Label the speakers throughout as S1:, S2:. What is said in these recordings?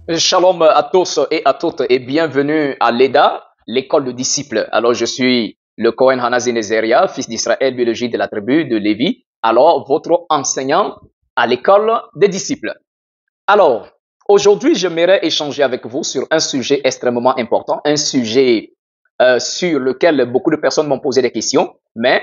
S1: Shalom à tous et à toutes et bienvenue à l'EDA, l'école de disciples. Alors, je suis le Cohen Hanazi Nezeria, fils d'Israël, biologie de la tribu de Lévi. Alors, votre enseignant à l'école des disciples. Alors, aujourd'hui, j'aimerais échanger avec vous sur un sujet extrêmement important, un sujet sur lequel beaucoup de personnes m'ont posé des questions, mais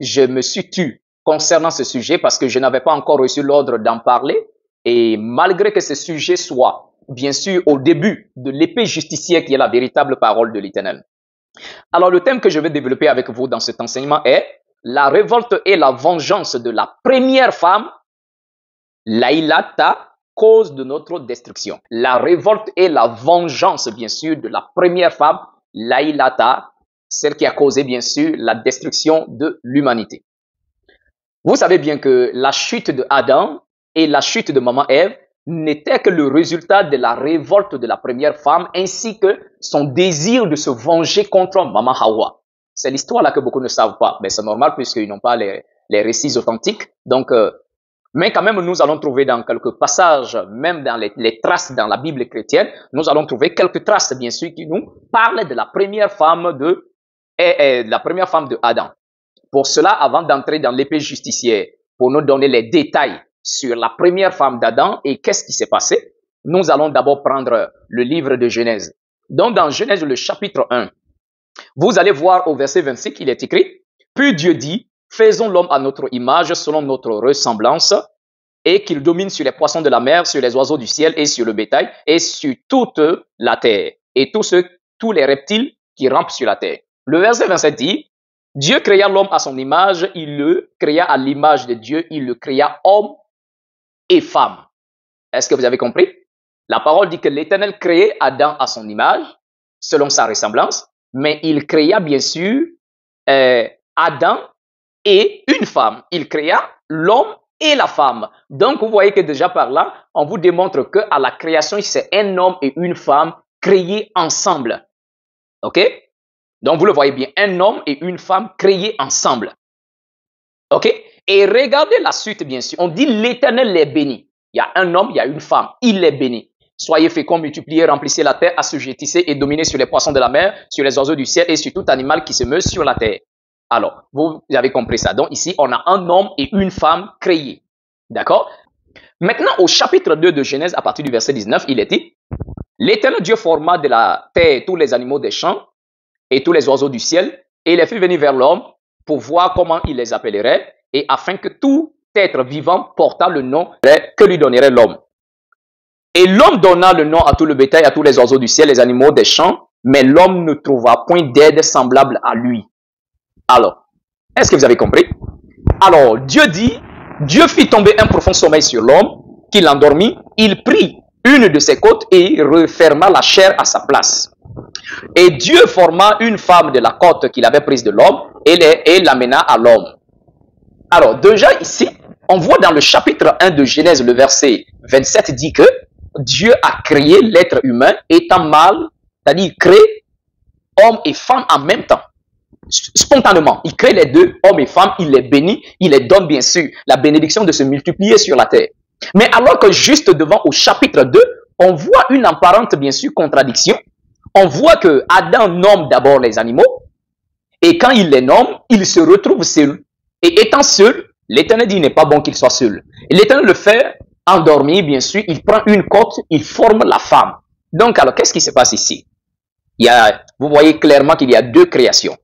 S1: je me suis tu concernant ce sujet parce que je n'avais pas encore reçu l'ordre d'en parler. Et malgré que ce sujet soit bien sûr au début de l'épée justicière qui est la véritable parole de l'Éternel. Alors le thème que je vais développer avec vous dans cet enseignement est la révolte et la vengeance de la première femme, Laïlata, cause de notre destruction. La révolte et la vengeance bien sûr de la première femme, Laïlata, celle qui a causé bien sûr la destruction de l'humanité. Vous savez bien que la chute de Adam et la chute de maman Ève n'était que le résultat de la révolte de la première femme ainsi que son désir de se venger contre maman Hawa. C'est l'histoire là que beaucoup ne savent pas, mais c'est normal puisqu'ils n'ont pas les récits authentiques. Donc, mais quand même, nous allons trouver dans quelques passages, même dans les traces dans la Bible chrétienne, nous allons trouver quelques traces, bien sûr, qui nous parlent de la première femme de Adam. Pour cela, avant d'entrer dans l'épée justicière, pour nous donner les détails sur la première femme d'Adam et qu'est-ce qui s'est passé, nous allons d'abord prendre le livre de Genèse. Donc, dans Genèse, le chapitre 1, vous allez voir au verset 26 qu'il est écrit, « Puis Dieu dit, faisons l'homme à notre image, selon notre ressemblance, et qu'il domine sur les poissons de la mer, sur les oiseaux du ciel et sur le bétail, et sur toute la terre, et tous les reptiles qui rampent sur la terre. » Le verset 27 dit, « Dieu créa l'homme à son image, il le créa à l'image de Dieu, il le créa homme et femme. » Est-ce que vous avez compris? La parole dit que l'Éternel créait Adam à son image, selon sa ressemblance, mais il créa bien sûr Adam et une femme. Il créa l'homme et la femme. Donc, vous voyez que déjà par là, on vous démontre que à la création, c'est un homme et une femme créés ensemble. OK? Donc, vous le voyez bien, un homme et une femme créés ensemble. OK? Et regardez la suite, bien sûr. On dit l'Éternel les bénit. Il y a un homme, il y a une femme. Il les bénit. Soyez féconds, multipliez, remplissez la terre, assujettissez et dominez sur les poissons de la mer, sur les oiseaux du ciel et sur tout animal qui se meut sur la terre. Alors, vous avez compris ça. Donc ici, on a un homme et une femme créés. D'accord? Maintenant, au chapitre 2 de Genèse, à partir du verset 19, il est dit, « L'Éternel Dieu forma de la terre tous les animaux des champs et tous les oiseaux du ciel, et il les fit venir vers l'homme pour voir comment il les appellerait, et afin que tout être vivant portât le nom que lui donnerait l'homme. Et l'homme donna le nom à tout le bétail, à tous les oiseaux du ciel, les animaux des champs, mais l'homme ne trouva point d'aide semblable à lui. » Alors, est-ce que vous avez compris? Alors, Dieu fit tomber un profond sommeil sur l'homme, qui l'endormit, il prit une de ses côtes et referma la chair à sa place. Et Dieu forma une femme de la côte qu'il avait prise de l'homme et l'amena à l'homme. Alors, déjà ici, on voit dans le chapitre 1 de Genèse, le verset 27 dit que Dieu a créé l'être humain étant mâle, c'est-à-dire il crée homme et femme en même temps. Spontanément, il crée les deux, hommes et femmes, il les bénit, il les donne bien sûr la bénédiction de se multiplier sur la terre. Mais alors que juste devant au chapitre 2, on voit une apparente bien sûr contradiction. On voit que Adam nomme d'abord les animaux et quand il les nomme, il se retrouve seul. Et étant seul, l'Éternel dit il n'est pas bon qu'il soit seul. Et l'Éternel le fait endormir, bien sûr, il prend une côte, il forme la femme. Donc alors, qu'est-ce qui se passe ici? Vous voyez clairement qu'il y a deux créations.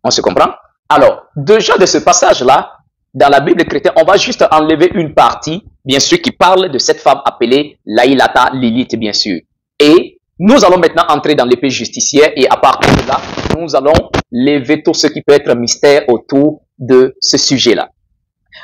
S1: On se comprend? Alors, déjà de ce passage-là, dans la Bible chrétienne, on va juste enlever une partie, bien sûr, qui parle de cette femme appelée Laïlata, Lilith, bien sûr. Et nous allons maintenant entrer dans l'épée justicière et à partir de là, nous allons lever tout ce qui peut être mystère autour de ce sujet-là.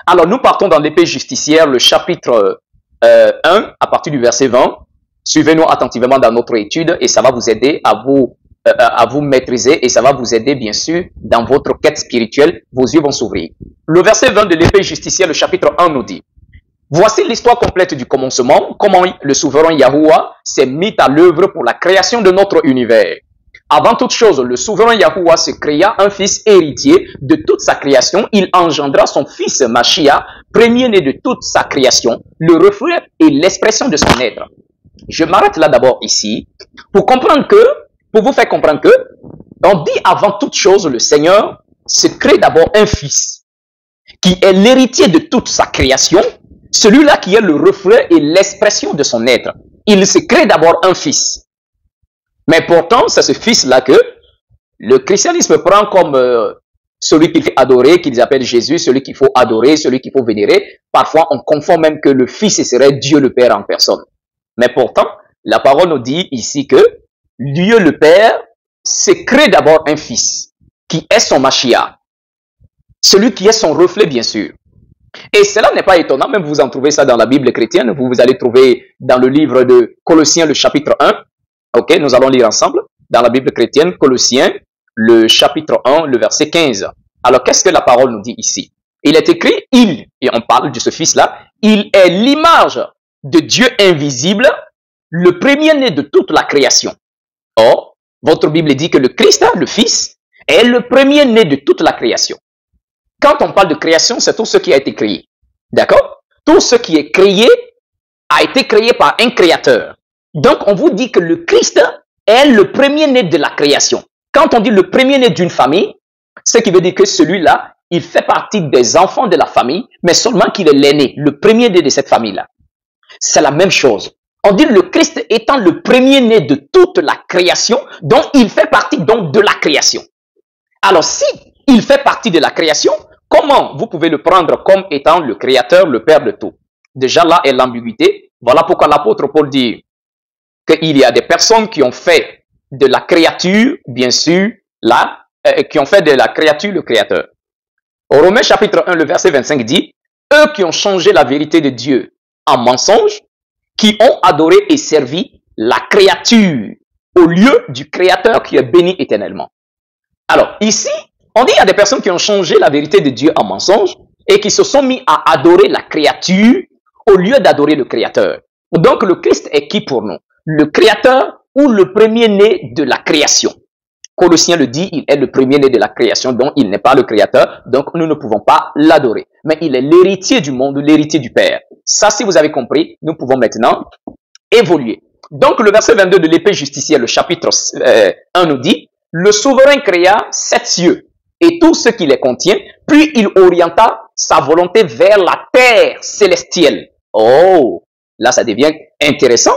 S1: Alors, nous partons dans l'épée justicière, le chapitre 1, à partir du verset 20. Suivez-nous attentivement dans notre étude et ça va vous aider à vous maîtriser et ça va vous aider, bien sûr, dans votre quête spirituelle. Vos yeux vont s'ouvrir. Le verset 20 de l'épée justicière, le chapitre 1 nous dit, « Voici l'histoire complète du commencement, comment le souverain Yahuwah s'est mis à l'œuvre pour la création de notre univers. Avant toute chose, le souverain Yahuwah se créa un fils héritier de toute sa création. Il engendra son fils Mashiach, premier-né de toute sa création, le reflet et l'expression de son être. Je m'arrête là d'abord ici pour vous faire comprendre que, on dit avant toute chose, le Seigneur se crée d'abord un fils qui est l'héritier de toute sa création, celui-là qui est le reflet et l'expression de son être. Il se crée d'abord un fils. Mais pourtant, c'est ce fils-là que le christianisme prend comme celui qu'il faut adorer, qu'ils appellent Jésus, celui qu'il faut adorer, celui qu'il faut vénérer. Parfois, on confond même que le Fils serait Dieu le Père en personne. Mais pourtant, la parole nous dit ici que Dieu le Père se crée d'abord un Fils, qui est son Mashiach, celui qui est son reflet, bien sûr. Et cela n'est pas étonnant, même vous en trouvez ça dans la Bible chrétienne, vous allez trouver dans le livre de Colossiens, le chapitre 1. Ok, nous allons lire ensemble dans la Bible chrétienne, Colossiens, le chapitre 1, le verset 15. Alors, qu'est-ce que la parole nous dit ici? Il est écrit, et on parle de ce fils-là, il est l'image de Dieu invisible, le premier-né de toute la création. Or, votre Bible dit que le Christ, le Fils, est le premier-né de toute la création. Quand on parle de création, c'est tout ce qui a été créé. D'accord? Tout ce qui est créé a été créé par un créateur. Donc, on vous dit que le Christ est le premier-né de la création. Quand on dit le premier-né d'une famille, ce qui veut dire que celui-là, il fait partie des enfants de la famille, mais seulement qu'il est l'aîné, le premier-né de cette famille-là. C'est la même chose. On dit le Christ étant le premier-né de toute la création, donc il fait partie donc de la création. Alors, si il fait partie de la création, comment vous pouvez le prendre comme étant le créateur, le père de tout? Déjà là est l'ambiguïté. Voilà pourquoi l'apôtre Paul dit qu'il y a des personnes qui ont fait de la créature, bien sûr, là, qui ont fait de la créature le créateur. Au Romains chapitre 1, le verset 25 dit, eux qui ont changé la vérité de Dieu en mensonge, qui ont adoré et servi la créature au lieu du créateur qui est béni éternellement. Alors, ici, on dit qu'il y a des personnes qui ont changé la vérité de Dieu en mensonge et qui se sont mis à adorer la créature au lieu d'adorer le créateur. Donc, le Christ est qui pour nous? Le créateur ou le premier-né de la création? Colossiens le dit, il est le premier-né de la création, donc il n'est pas le créateur, donc nous ne pouvons pas l'adorer. Mais il est l'héritier du monde, l'héritier du Père. Ça, si vous avez compris, nous pouvons maintenant évoluer. Donc, le verset 22 de l'épée justicière, le chapitre 1 nous dit, le souverain créa 7 cieux et tout ce qui les contient, puis il orienta sa volonté vers la terre célestielle. Oh, là ça devient intéressant.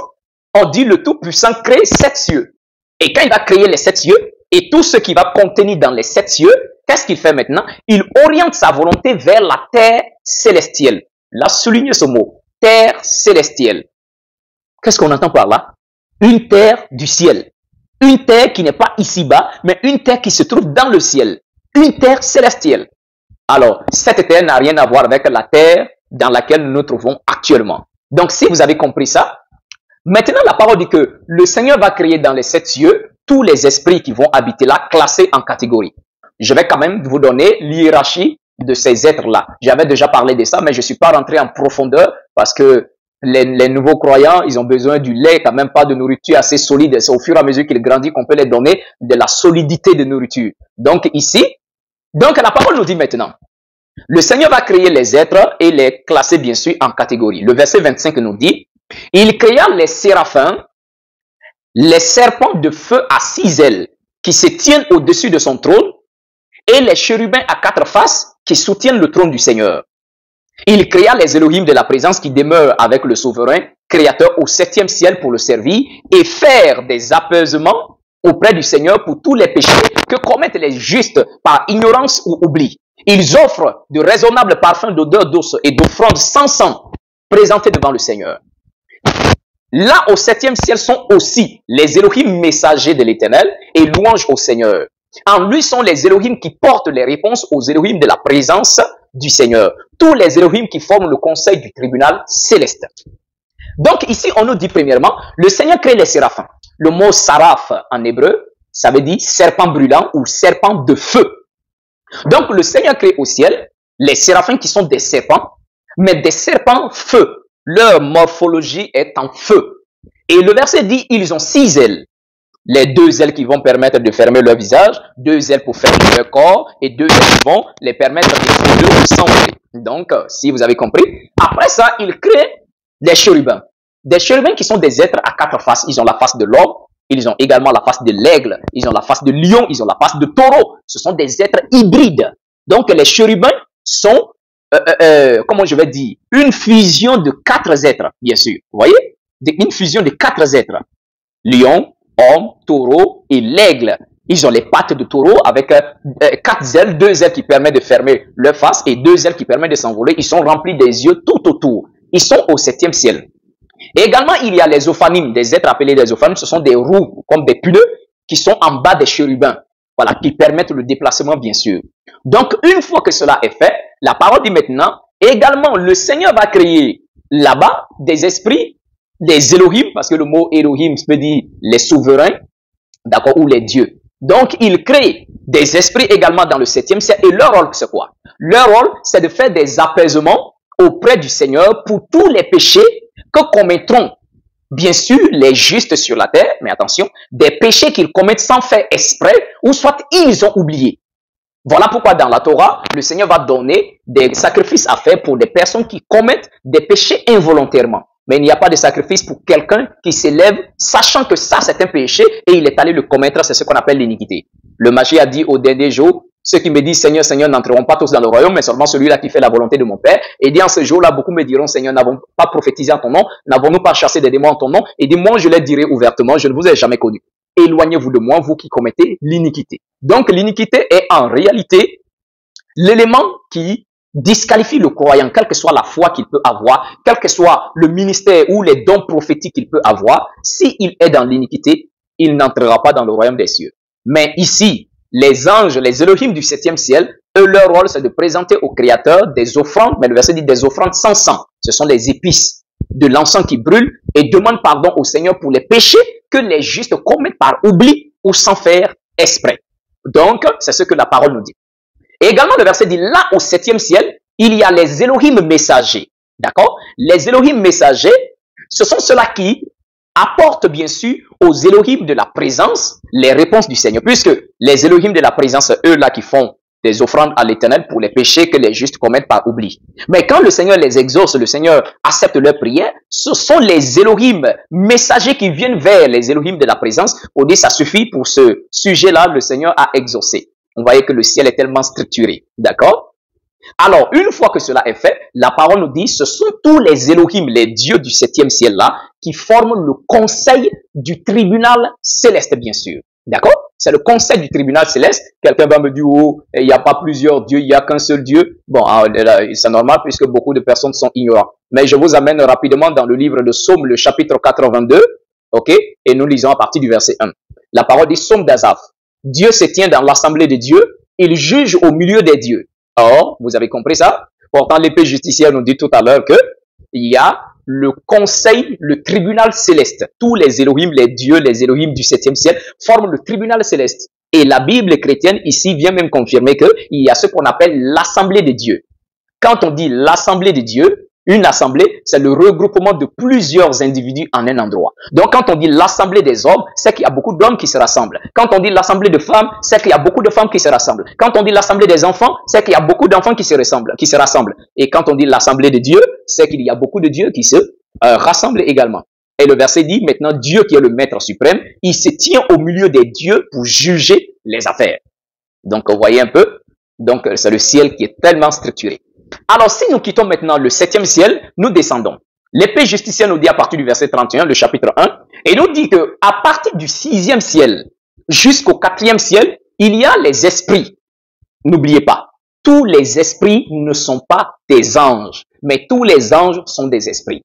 S1: On dit le Tout-Puissant crée 7 cieux. Et quand il va créer les 7 cieux, et tout ce qui va contenir dans les 7 cieux, qu'est-ce qu'il fait maintenant? Il oriente sa volonté vers la terre célestielle. Là, soulignez ce mot, terre célestielle. Qu'est-ce qu'on entend par là? Une terre du ciel. Une terre qui n'est pas ici-bas, mais une terre qui se trouve dans le ciel. Une terre célestielle. Alors, cette terre n'a rien à voir avec la terre dans laquelle nous nous trouvons actuellement. Donc, si vous avez compris ça, maintenant la parole dit que le Seigneur va créer dans les 7 cieux tous les esprits qui vont habiter là, classés en catégories. Je vais quand même vous donner l'hiérarchie de ces êtres-là. J'avais déjà parlé de ça, mais je ne suis pas rentré en profondeur parce que les nouveaux croyants, ils ont besoin du lait, quand même pas de nourriture assez solide. C'est au fur et à mesure qu'ils grandissent qu'on peut les donner de la solidité de nourriture. Donc ici, donc la parole nous dit maintenant, le Seigneur va créer les êtres et les classer bien sûr en catégories. Le verset 25 nous dit, il créa les séraphins, les serpents de feu à 6 ailes qui se tiennent au-dessus de son trône et les chérubins à 4 faces qui soutiennent le trône du Seigneur. Il créa les Elohim de la présence qui demeurent avec le souverain créateur au 7e ciel pour le servir et faire des apaisements auprès du Seigneur pour tous les péchés que commettent les justes par ignorance ou oubli. Ils offrent de raisonnables parfums d'odeur douce et d'offrandes sans sang présentés devant le Seigneur. Là, au 7e ciel sont aussi les Elohim messagers de l'Éternel et louanges au Seigneur. En lui sont les Elohim qui portent les réponses aux Elohim de la présence du Seigneur. Tous les Elohim qui forment le conseil du tribunal céleste. Donc ici, on nous dit premièrement, le Seigneur crée les séraphins. Le mot saraph en hébreu, ça veut dire serpent brûlant ou serpent de feu. Donc le Seigneur crée au ciel les séraphins qui sont des serpents, mais des serpents feu. Leur morphologie est en feu. Et le verset dit, ils ont 6 ailes. Les 2 ailes qui vont permettre de fermer leur visage, 2 ailes pour fermer leur corps, et 2 ailes qui vont les permettre de ressembler. Donc, si vous avez compris, après ça, il crée les chérubins. Des chérubins qui sont des êtres à quatre faces. Ils ont la face de l'homme, ils ont également la face de l'aigle, ils ont la face de lion, ils ont la face de taureau. Ce sont des êtres hybrides. Donc les chérubins sont, comment je vais dire, une fusion de quatre êtres, bien sûr. Vous voyez? Une fusion de quatre êtres. Lion, homme, taureau et l'aigle. Ils ont les pattes de taureau avec quatre ailes, deux ailes qui permettent de fermer leur face et deux ailes qui permettent de s'envoler. Ils sont remplis des yeux tout autour. Ils sont au septième ciel. Et également, il y a les ophanimes, des êtres appelés des ophanimes. Ce sont des roues comme des pneus qui sont en bas des chérubins. Voilà, qui permettent le déplacement, bien sûr. Donc, une fois que cela est fait, la parole dit maintenant, également, le Seigneur va créer là-bas des esprits, des Elohim, parce que le mot Elohim veut dire les souverains, d'accord, ou les dieux. Donc, il crée des esprits également dans le septième ciel. Et leur rôle, c'est quoi? Leur rôle, c'est de faire des apaisements auprès du Seigneur pour tous les péchés que commettront, bien sûr, les justes sur la terre, mais attention, des péchés qu'ils commettent sans faire exprès, ou soit ils ont oublié. Voilà pourquoi dans la Torah, le Seigneur va donner des sacrifices à faire pour des personnes qui commettent des péchés involontairement. Mais il n'y a pas de sacrifice pour quelqu'un qui s'élève, sachant que ça c'est un péché et il est allé le commettre, c'est ce qu'on appelle l'iniquité. Le Machi a dit au dernier jour, ceux qui me disent Seigneur, Seigneur n'entreront pas tous dans le royaume, mais seulement celui-là qui fait la volonté de mon Père. Et dit en ce jour-là, beaucoup me diront Seigneur, n'avons pas prophétisé en ton nom, n'avons-nous pas chassé des démons en ton nom? Et dit moi je les dirai ouvertement, je ne vous ai jamais connu. Éloignez-vous de moi, vous qui commettez l'iniquité. Donc l'iniquité est en réalité l'élément qui disqualifie le croyant, quelle que soit la foi qu'il peut avoir, quel que soit le ministère ou les dons prophétiques qu'il peut avoir, s'il est dans l'iniquité, il n'entrera pas dans le royaume des cieux. Mais ici, les anges, les Elohim du septième ciel, eux, leur rôle, c'est de présenter au Créateur des offrandes, mais le verset dit des offrandes sans sang. Ce sont des épices de l'encens qui brûle et demande pardon au Seigneur pour les péchés que les justes commettent par oubli ou sans faire exprès. Donc, c'est ce que la parole nous dit. Et également, le verset dit, là, au septième ciel, il y a les Elohim messagers. D'accord? Les Elohim messagers, ce sont ceux-là qui apportent, bien sûr, aux Elohim de la présence les réponses du Seigneur. Puisque les Elohim de la présence, eux-là qui font des offrandes à l'Éternel pour les péchés que les justes commettent par oubli. Mais quand le Seigneur les exauce, le Seigneur accepte leurs prières, ce sont les Elohim messagers qui viennent vers les Elohim de la présence pour dire ça suffit pour ce sujet-là, le Seigneur a exaucé. On voyait que le ciel est tellement structuré. D'accord? Alors, une fois que cela est fait, la parole nous dit, ce sont tous les Elohim, les dieux du septième ciel-là, qui forment le conseil du tribunal céleste, bien sûr. D'accord? C'est le conseil du tribunal céleste. Quelqu'un va me dire, oh, il n'y a pas plusieurs dieux, il n'y a qu'un seul Dieu. Bon, c'est normal puisque beaucoup de personnes sont ignorantes. Mais je vous amène rapidement dans le livre de Psaume, le chapitre 82, ok? Et nous lisons à partir du verset 1. La parole dit, Psaume d'Asaph. Dieu se tient dans l'assemblée de Dieu, il juge au milieu des dieux. Or, vous avez compris ça? Pourtant, l'épée justicière nous dit tout à l'heure que il y a le conseil, le tribunal céleste. Tous les Elohim, les dieux, les Elohim du septième ciel forment le tribunal céleste. Et la Bible chrétienne ici vient même confirmer qu'il y a ce qu'on appelle l'assemblée de Dieu. Quand on dit l'assemblée de Dieu, une assemblée, c'est le regroupement de plusieurs individus en un endroit. Donc, quand on dit l'assemblée des hommes, c'est qu'il y a beaucoup d'hommes qui se rassemblent. Quand on dit l'assemblée de femmes, c'est qu'il y a beaucoup de femmes qui se rassemblent. Quand on dit l'assemblée des enfants, c'est qu'il y a beaucoup d'enfants qui se rassemblent. Et quand on dit l'assemblée de Dieu, c'est qu'il y a beaucoup de dieux qui se rassemblent également. Et le verset dit, maintenant, Dieu qui est le maître suprême, il se tient au milieu des dieux pour juger les affaires. Donc, vous voyez un peu, donc c'est le ciel qui est tellement structuré. Alors, si nous quittons maintenant le septième ciel, nous descendons. L'épée justicière nous dit à partir du verset 31, le chapitre 1, et nous dit que à partir du sixième ciel jusqu'au quatrième ciel, il y a les esprits. N'oubliez pas, tous les esprits ne sont pas des anges, mais tous les anges sont des esprits.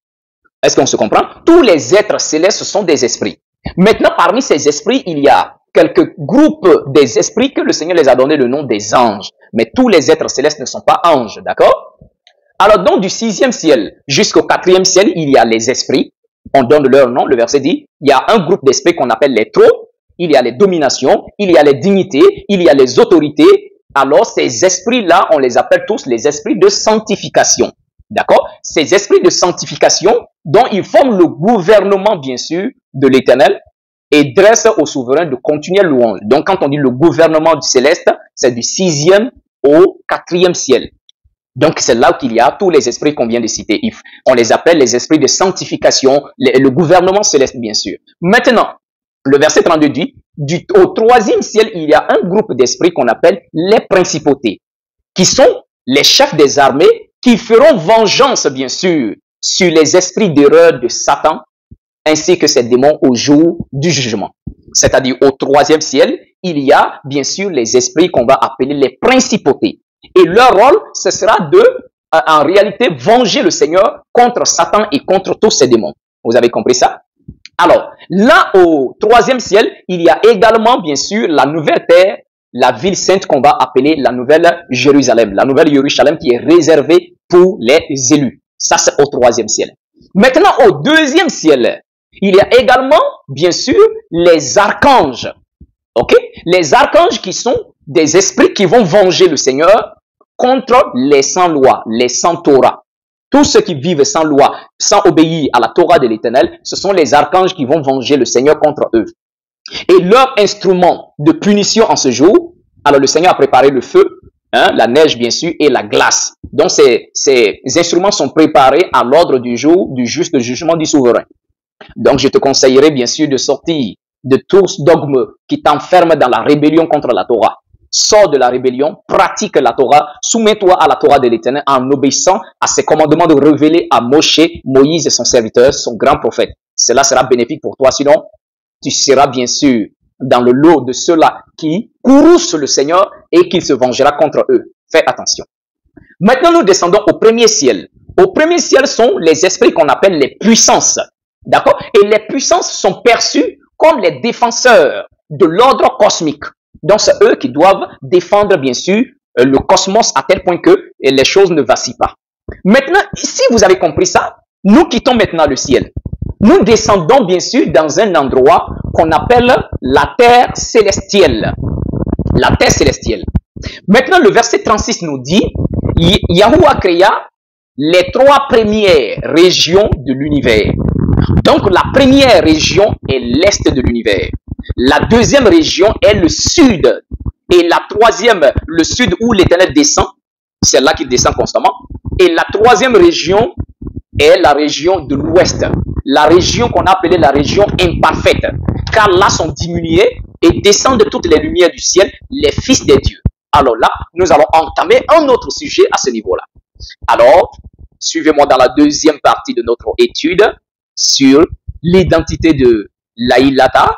S1: Est-ce qu'on se comprend? Tous les êtres célestes sont des esprits. Maintenant, parmi ces esprits, il y a quelques groupes des esprits que le Seigneur les a donné le nom des anges. Mais tous les êtres célestes ne sont pas anges, d'accord? Alors, donc, du sixième ciel jusqu'au quatrième ciel, il y a les esprits. On donne leur nom. Le verset dit, il y a un groupe d'esprits qu'on appelle les trous. Il y a les dominations, il y a les dignités, il y a les autorités. Alors, ces esprits-là, on les appelle tous les esprits de sanctification. D'accord? Ces esprits de sanctification, dont ils forment le gouvernement, bien sûr, de l'Éternel, et dresse au souverain de continuelles louanges. Donc, quand on dit le gouvernement du céleste, c'est du sixième au quatrième ciel. Donc, c'est là qu'il y a tous les esprits qu'on vient de citer. On les appelle les esprits de sanctification, le gouvernement céleste, bien sûr. Maintenant, le verset 32 dit, au troisième ciel, il y a un groupe d'esprits qu'on appelle les principautés, qui sont les chefs des armées, qui feront vengeance, bien sûr, sur les esprits d'erreur de Satan, ainsi que ses démons au jour du jugement. C'est-à-dire, au troisième ciel, il y a, bien sûr, les esprits qu'on va appeler les principautés. Et leur rôle, ce sera de, en réalité, venger le Seigneur contre Satan et contre tous ses démons. Vous avez compris ça? Alors, là, au troisième ciel, il y a également, bien sûr, la nouvelle terre, la ville sainte qu'on va appeler la nouvelle Jérusalem. La nouvelle Jérusalem qui est réservée pour les élus. Ça, c'est au troisième ciel. Maintenant, au deuxième ciel, il y a également, bien sûr, les archanges. OK? Les archanges qui sont des esprits qui vont venger le Seigneur contre les sans-loi, les sans-Torah. Tous ceux qui vivent sans loi, sans obéir à la Torah de l'Éternel, ce sont les archanges qui vont venger le Seigneur contre eux. Et leur instrument de punition en ce jour, alors le Seigneur a préparé le feu, la neige bien sûr, et la glace. Donc ces instruments sont préparés à l'ordre du jour du juste jugement du souverain. Donc je te conseillerais bien sûr de sortir de tous dogmes qui t'enferment dans la rébellion contre la Torah. Sors de la rébellion, pratique la Torah, soumets-toi à la Torah de l'Éternel en obéissant à ses commandements de révéler à Moshe, Moïse et son serviteur, son grand prophète. Cela sera bénéfique pour toi, sinon tu seras bien sûr dans le lot de ceux-là qui courroucent le Seigneur et qu'il se vengera contre eux. Fais attention. Maintenant, nous descendons au premier ciel. Au premier ciel sont les esprits qu'on appelle les puissances. D'accord? Et les puissances sont perçues comme les défenseurs de l'ordre cosmique. Donc, c'est eux qui doivent défendre, bien sûr, le cosmos à tel point que les choses ne vacillent pas. Maintenant, si vous avez compris ça, nous quittons maintenant le ciel. Nous descendons, bien sûr, dans un endroit qu'on appelle la terre célestielle. La terre célestielle. Maintenant, le verset 36 nous dit, Yahuwah créa les trois premières régions de l'univers. Donc, la première région est l'est de l'univers. La deuxième région est le sud. Et la troisième, le sud où l'Éternel descend, c'est là qu'il descend constamment. Et la troisième région est la région de l'ouest. La région qu'on a appelée la région imparfaite. Car là sont diminuées et descendent de toutes les lumières du ciel, les fils des dieux. Alors là, nous allons entamer un autre sujet à ce niveau-là. Alors, suivez-moi dans la deuxième partie de notre étude sur l'identité de Laïlata,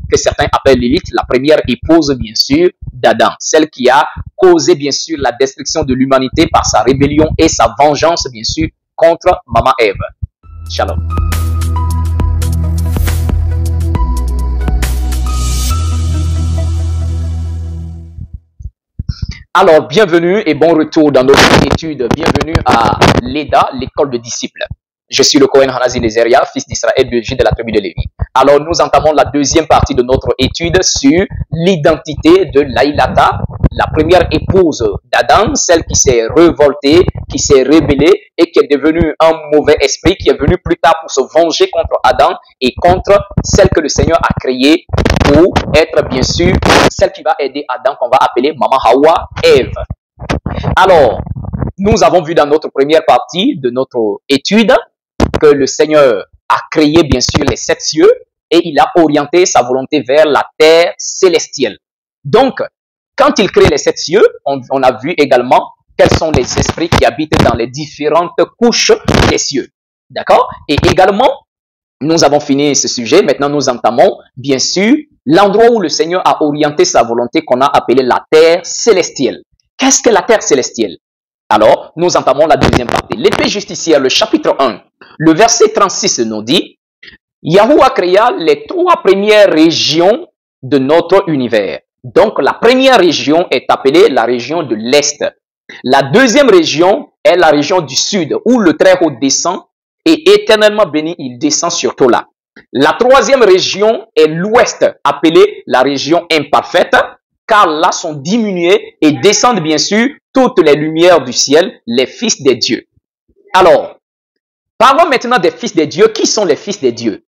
S1: que certains appellent Lilith, la première épouse, bien sûr, d'Adam. Celle qui a causé, bien sûr, la destruction de l'humanité par sa rébellion et sa vengeance, bien sûr, contre Maman Ève. Shalom. Alors, bienvenue et bon retour dans notre étude. Bienvenue à l'EDA, l'école de disciples. Je suis le Cohen Hanazi Nezeria, fils d'Israël, biologie de la tribu de Lévi. Alors, nous entamons la deuxième partie de notre étude sur l'identité de Laïlata, la première épouse d'Adam, celle qui s'est révoltée, qui s'est rébellée et qui est devenue un mauvais esprit, qui est venu plus tard pour se venger contre Adam et contre celle que le Seigneur a créée pour être, bien sûr, celle qui va aider Adam, qu'on va appeler Maman Hawa, Ève. Alors, nous avons vu dans notre première partie de notre étude que le Seigneur a créé, bien sûr, les 7 cieux et il a orienté sa volonté vers la terre célestielle. Donc, quand il crée les 7 cieux, on a vu également quels sont les esprits qui habitent dans les différentes couches des cieux. D'accord? Et également, nous avons fini ce sujet. Maintenant, nous entamons, bien sûr, l'endroit où le Seigneur a orienté sa volonté qu'on a appelé la terre célestielle. Qu'est-ce que la terre célestielle? Alors, nous entamons la deuxième partie. L'épée justicière, le chapitre 1, le verset 36 nous dit, Yahuwah créa les 3 premières régions de notre univers. Donc, la première région est appelée la région de l'Est. La deuxième région est la région du Sud, où le Très-Haut descend et éternellement béni, il descend surtout là. La troisième région est l'Ouest, appelée la région imparfaite, car là sont diminuées et descendent bien sûr toutes les lumières du ciel, les fils des dieux. Alors, parlons maintenant des fils des dieux. Qui sont les fils des dieux?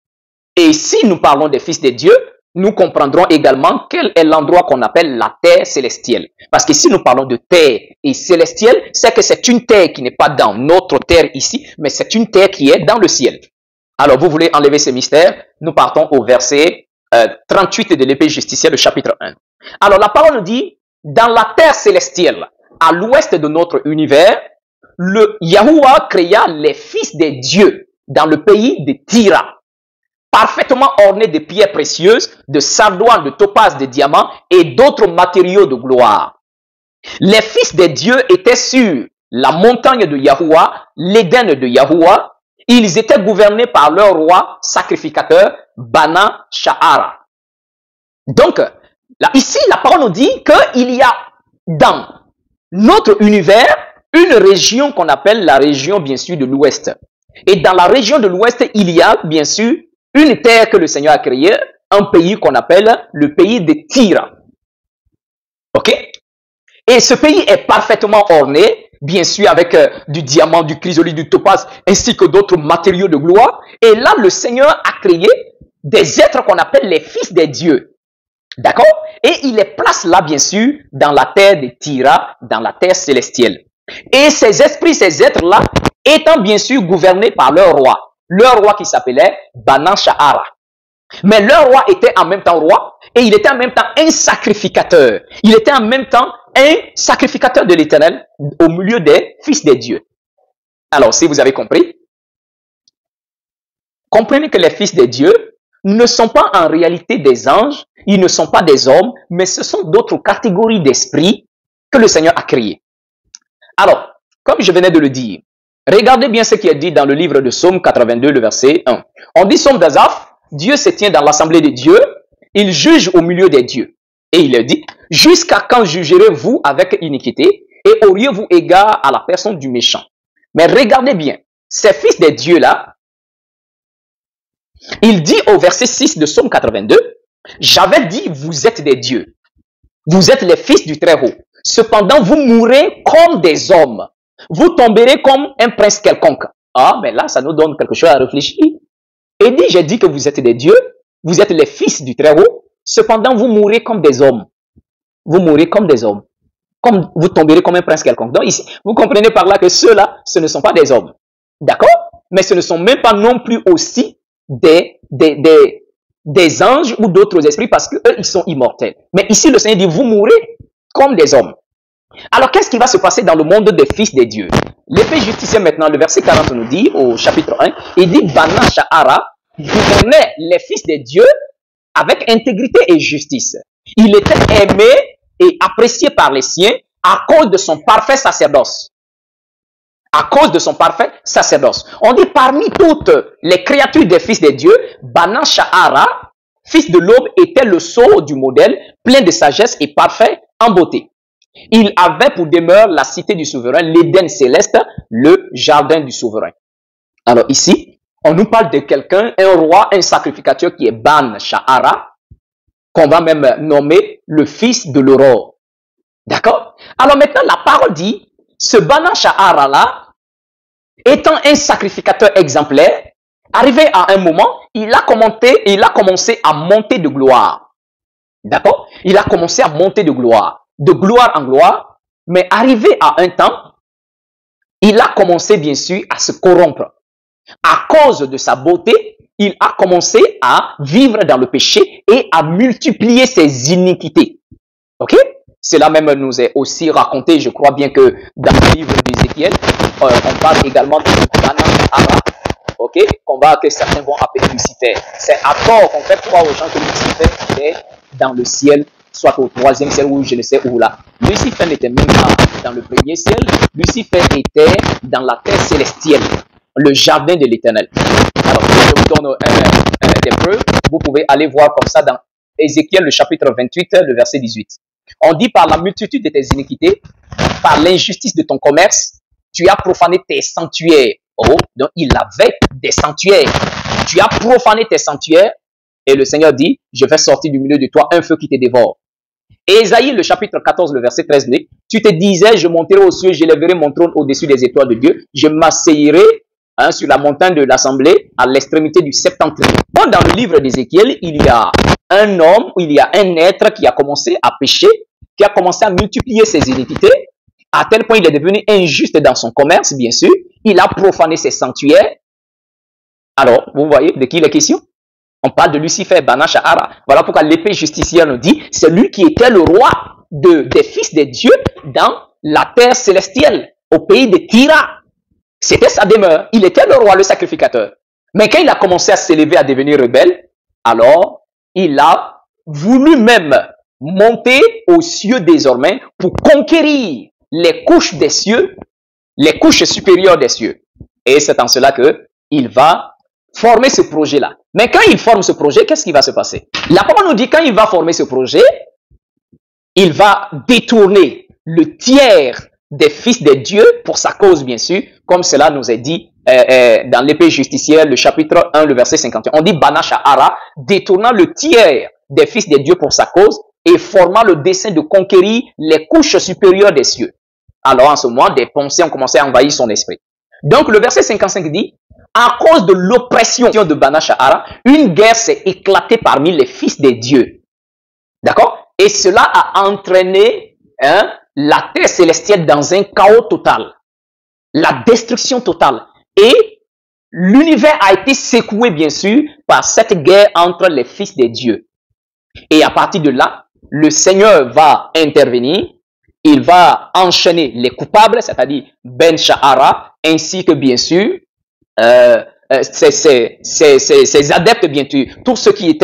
S1: Et si nous parlons des fils des dieux, nous comprendrons également quel est l'endroit qu'on appelle la terre célestielle. Parce que si nous parlons de terre et célestielle, c'est que c'est une terre qui n'est pas dans notre terre ici, mais c'est une terre qui est dans le ciel. Alors, vous voulez enlever ces mystères? Nous partons au verset 38 de l'épée justicière, le chapitre 1. Alors, la parole nous dit, dans la terre célestielle, à l'ouest de notre univers, le Yahuwah créa les fils des dieux dans le pays de Tyra, parfaitement ornés de pierres précieuses, de sardoine, de topaz, de diamants et d'autres matériaux de gloire. Les fils des dieux étaient sur la montagne de Yahuwah, l'Éden de Yahuwah. Ils étaient gouvernés par leur roi sacrificateur, Bana Sha'ara. Donc, là, ici, la parole nous dit qu'il y a dans notre univers une région qu'on appelle la région, bien sûr, de l'Ouest. Et dans la région de l'Ouest, il y a, bien sûr, une terre que le Seigneur a créée, un pays qu'on appelle le pays de Tyra. OK? Et ce pays est parfaitement orné, bien sûr, avec du diamant, du chrysolite, du topaz, ainsi que d'autres matériaux de gloire. Et là, le Seigneur a créé des êtres qu'on appelle les fils des dieux. D'accord? Et il les place là, bien sûr, dans la terre de Tyra, dans la terre célestielle. Et ces esprits, ces êtres-là, étant bien sûr gouvernés par leur roi qui s'appelait Bana Sha'ara. Mais leur roi était en même temps roi et il était en même temps un sacrificateur. Il était en même temps un sacrificateur de l'Éternel au milieu des fils des dieux. Alors, si vous avez compris, comprenez que les fils des dieux ne sont pas en réalité des anges, ils ne sont pas des hommes, mais ce sont d'autres catégories d'esprits que le Seigneur a créés. Alors, comme je venais de le dire, regardez bien ce qui est dit dans le livre de Psaume 82, le verset 1. On dit Psaume d'Azaph, Dieu se tient dans l'assemblée des dieux, il juge au milieu des dieux. Et il dit, jusqu'à quand jugerez-vous avec iniquité et auriez-vous égard à la personne du méchant? Mais regardez bien, ces fils des dieux-là, il dit au verset 6 de Psaume 82, j'avais dit, vous êtes des dieux, vous êtes les fils du Très-Haut. Cependant, vous mourrez comme des hommes. Vous tomberez comme un prince quelconque. Ah, mais là, ça nous donne quelque chose à réfléchir. Et dit, j'ai dit que vous êtes des dieux, vous êtes les fils du Très-Haut. Cependant, vous mourrez comme des hommes. Vous mourrez comme des hommes. Comme vous tomberez comme un prince quelconque. Donc ici, vous comprenez par là que ceux-là, ce ne sont pas des hommes. D'accord? Mais ce ne sont même pas non plus aussi des anges ou d'autres esprits parce qu'eux, ils sont immortels. Mais ici, le Seigneur dit, vous mourrez comme des hommes. Alors, qu'est-ce qui va se passer dans le monde des fils des dieux? L'épée justicière maintenant, le verset 40 nous dit, au chapitre 1, il dit, Bana Sha'ara gouvernait les fils des dieux avec intégrité et justice. Il était aimé et apprécié par les siens à cause de son parfait sacerdoce. À cause de son parfait sacerdoce. On dit, parmi toutes les créatures des fils des dieux, Bana Sha'ara, fils de l'aube, était le sceau du modèle, plein de sagesse et parfait en beauté. Il avait pour demeure la cité du souverain, l'Éden céleste, le jardin du souverain. Alors ici, on nous parle de quelqu'un, un roi, un sacrificateur qui est Ban Sha'ara, qu'on va même nommer le fils de l'aurore. D'accord? Alors maintenant, la parole dit, ce Bana Sha'ara là, étant un sacrificateur exemplaire, arrivé à un moment, il a commencé à monter de gloire. D'accord? Il a commencé à monter de gloire en gloire, mais arrivé à un temps, il a commencé bien sûr à se corrompre. À cause de sa beauté, il a commencé à vivre dans le péché et à multiplier ses iniquités. Ok? Cela même nous est aussi raconté, je crois bien que dans le livre d'Ézéchiel, on parle également de Bana Sha'ara, ok? Que certains vont appeler Lucifer. C'est à tort qu'on fait croire aux gens que Lucifer est dans le ciel, soit au troisième ciel ou je ne sais où là. Lucifer n'était même pas dans le premier ciel. Lucifer était dans la terre célestielle, le jardin de l'Éternel. Alors, je vous donne des preuves. Vous pouvez aller voir comme ça dans Ézéchiel, le chapitre 28, le verset 18. On dit, par la multitude de tes iniquités, par l'injustice de ton commerce, tu as profané tes sanctuaires. Oh, donc il avait des sanctuaires. Tu as profané tes sanctuaires. Et le Seigneur dit, je vais sortir du milieu de toi un feu qui te dévore. Et Ésaïe, le chapitre 14, le verset 13, dit, tu te disais, je monterai aux cieux, j'élèverai mon trône au-dessus des étoiles de Dieu, je m'asseyerai sur la montagne de l'assemblée à l'extrémité du septentrion. Dans le livre d'Ézéchiel, il y a un homme, il y a un être qui a commencé à pécher, qui a commencé à multiplier ses iniquités, à tel point il est devenu injuste dans son commerce, bien sûr. Il a profané ses sanctuaires. Alors, vous voyez de qui il est question? On parle de Lucifer, Bana Shahara. Voilà pourquoi l'épée justicière nous dit, c'est lui qui était le roi des fils de Dieu dans la terre célestielle, au pays de Tyra. C'était sa demeure. Il était le roi, le sacrificateur. Mais quand il a commencé à s'élever, à devenir rebelle, alors il a voulu même monter aux cieux désormais pour conquérir les couches des cieux, les couches supérieures des cieux. Et c'est en cela que il va former ce projet-là. Mais quand il forme ce projet, qu'est-ce qui va se passer? La parole nous dit quand il va former ce projet, il va détourner le tiers des fils de Dieu pour sa cause, bien sûr, comme cela nous est dit dans l'épée justicière, le chapitre 1, le verset 51. On dit Bana Shahara, détournant le tiers des fils de Dieu pour sa cause et formant le dessein de conquérir les couches supérieures des cieux. Alors en ce moment, des pensées ont commencé à envahir son esprit. Donc le verset 55 dit, à cause de l'oppression de Bana Shahara, une guerre s'est éclatée parmi les fils de Dieu. D'accord? Et cela a entraîné la terre célestielle dans un chaos total. La destruction totale. Et l'univers a été secoué, bien sûr, par cette guerre entre les fils de Dieu. Et à partir de là, le Seigneur va intervenir. Il va enchaîner les coupables, c'est-à-dire Ben Shahara, ainsi que, bien sûr, ses adeptes, bien sûr, tous ceux qui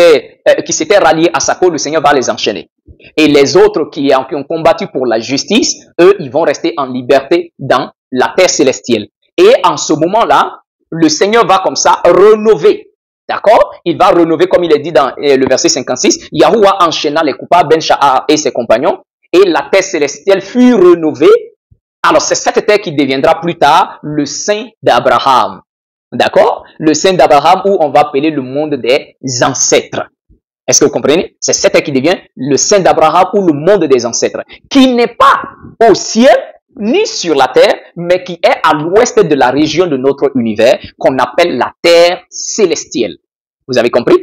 S1: s'étaient ralliés à sa cause, le Seigneur va les enchaîner. Et les autres qui ont combattu pour la justice, eux, ils vont rester en liberté dans la terre célestielle. Et en ce moment-là, le Seigneur va comme ça rénover. D'accord? Il va rénover, comme il est dit dans le verset 56, Yahuwah enchaîna les coupables, Ben Shahar et ses compagnons, et la terre célestielle fut rénovée. Alors, c'est cette terre qui deviendra plus tard le sein d'Abraham. D'accord? Le sein d'Abraham où on va appeler le monde des ancêtres. Est-ce que vous comprenez? C'est cette terre qui devient le sein d'Abraham ou le monde des ancêtres, qui n'est pas au ciel ni sur la terre, mais qui est à l'ouest de la région de notre univers qu'on appelle la terre célestielle. Vous avez compris?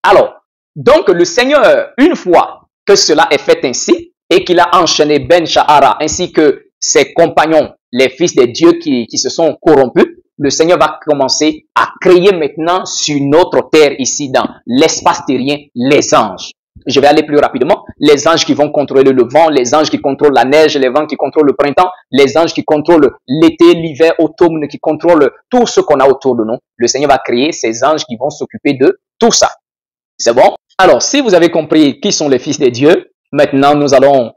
S1: Alors, donc le Seigneur, une fois que cela est fait ainsi, et qu'il a enchaîné Ben Shahara ainsi que ses compagnons, les fils de Dieu qui se sont corrompus, le Seigneur va commencer à créer maintenant sur notre terre ici dans l'espace terrien les anges. Je vais aller plus rapidement. Les anges qui vont contrôler le vent, les anges qui contrôlent la neige, les vents qui contrôlent le printemps, les anges qui contrôlent l'été, l'hiver, automne, qui contrôlent tout ce qu'on a autour de nous. Le Seigneur va créer ces anges qui vont s'occuper de tout ça. C'est bon? Alors, si vous avez compris qui sont les fils de Dieu, maintenant nous allons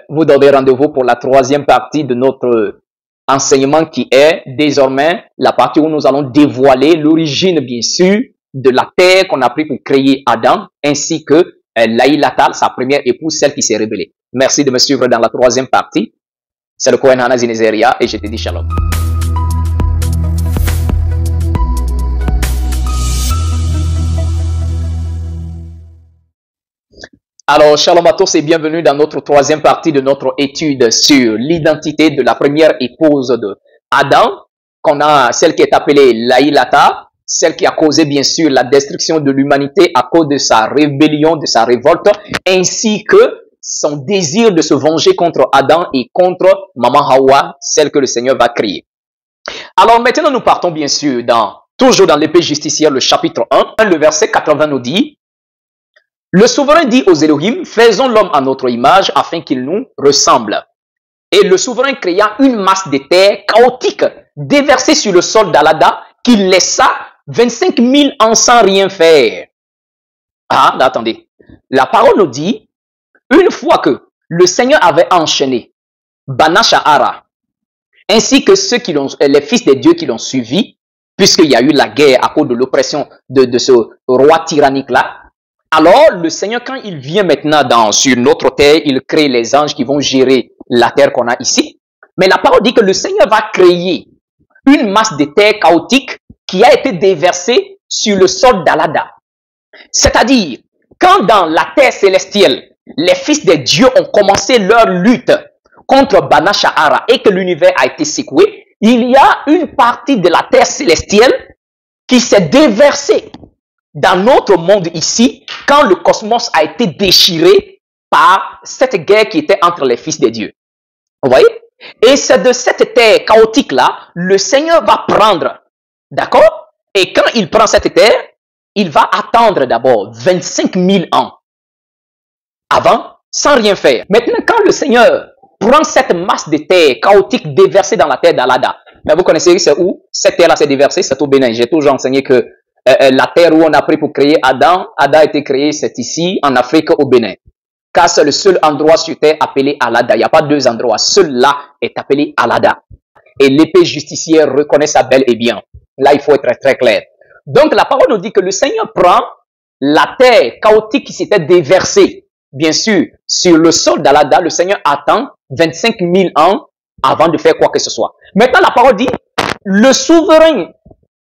S1: vous donner rendez-vous pour la troisième partie de notre enseignement qui est désormais la partie où nous allons dévoiler l'origine, bien sûr, de la terre qu'on a pris pour créer Adam, ainsi que Laïlata, sa première épouse, celle qui s'est révélée. Merci de me suivre dans la troisième partie. C'est le Kohen Hana Zinezeria et je te dis shalom. Alors, shalom à tous et bienvenue dans notre troisième partie de notre étude sur l'identité de la première épouse de Adam, celle qui est appelée Laïlata, celle qui a causé bien sûr la destruction de l'humanité à cause de sa rébellion, de sa révolte, ainsi que son désir de se venger contre Adam et contre Maman Hawa, celle que le Seigneur va créer. Alors maintenant nous partons bien sûr toujours dans l'épée justicière, le chapitre 1, le verset 80 nous dit, le souverain dit aux Elohim, faisons l'homme à notre image afin qu'il nous ressemble. Et le souverain créa une masse de terre chaotique déversée sur le sol d'Alada qu'il laissa 25 000 ans sans rien faire. Ah, là, attendez. La parole nous dit, une fois que le Seigneur avait enchaîné Bana Shahara, ainsi que les fils de Dieu qui l'ont suivi, puisqu'il y a eu la guerre à cause de l'oppression de ce roi tyrannique-là, alors le Seigneur, quand il vient maintenant sur notre terre, il crée les anges qui vont gérer la terre qu'on a ici. Mais la parole dit que le Seigneur va créer une masse de terre chaotique qui a été déversée sur le sol d'Alada. C'est-à-dire, quand dans la terre célestielle, les fils de Dieu ont commencé leur lutte contre Bana Shahara et que l'univers a été secoué, il y a une partie de la terre célestielle qui s'est déversée dans notre monde ici, quand le cosmos a été déchiré par cette guerre qui était entre les fils de Dieu. Vous voyez? Et c'est de cette terre chaotique-là, le Seigneur va prendre. D'accord? Et quand il prend cette terre, il va attendre d'abord 25 000 ans avant, sans rien faire. Maintenant, quand le Seigneur prend cette masse de terre chaotique déversée dans la terre d'Alada, mais vous connaissez c'est où? Cette terre-là s'est déversée, c'est au Bénin. J'ai toujours enseigné que la terre où on a pris pour créer Adam a été créé, c'est ici, en Afrique, au Bénin. Car c'est le seul endroit sur terre appelé Alada. Il n'y a pas deux endroits. Seul là est appelé Alada. Et l'épée justicière reconnaît ça bel et bien. Là, il faut être très clair. Donc, la parole nous dit que le Seigneur prend la terre chaotique qui s'était déversée, bien sûr, sur le sol d'Alada. Le Seigneur attend 25 000 ans avant de faire quoi que ce soit. Maintenant, la parole dit, le souverain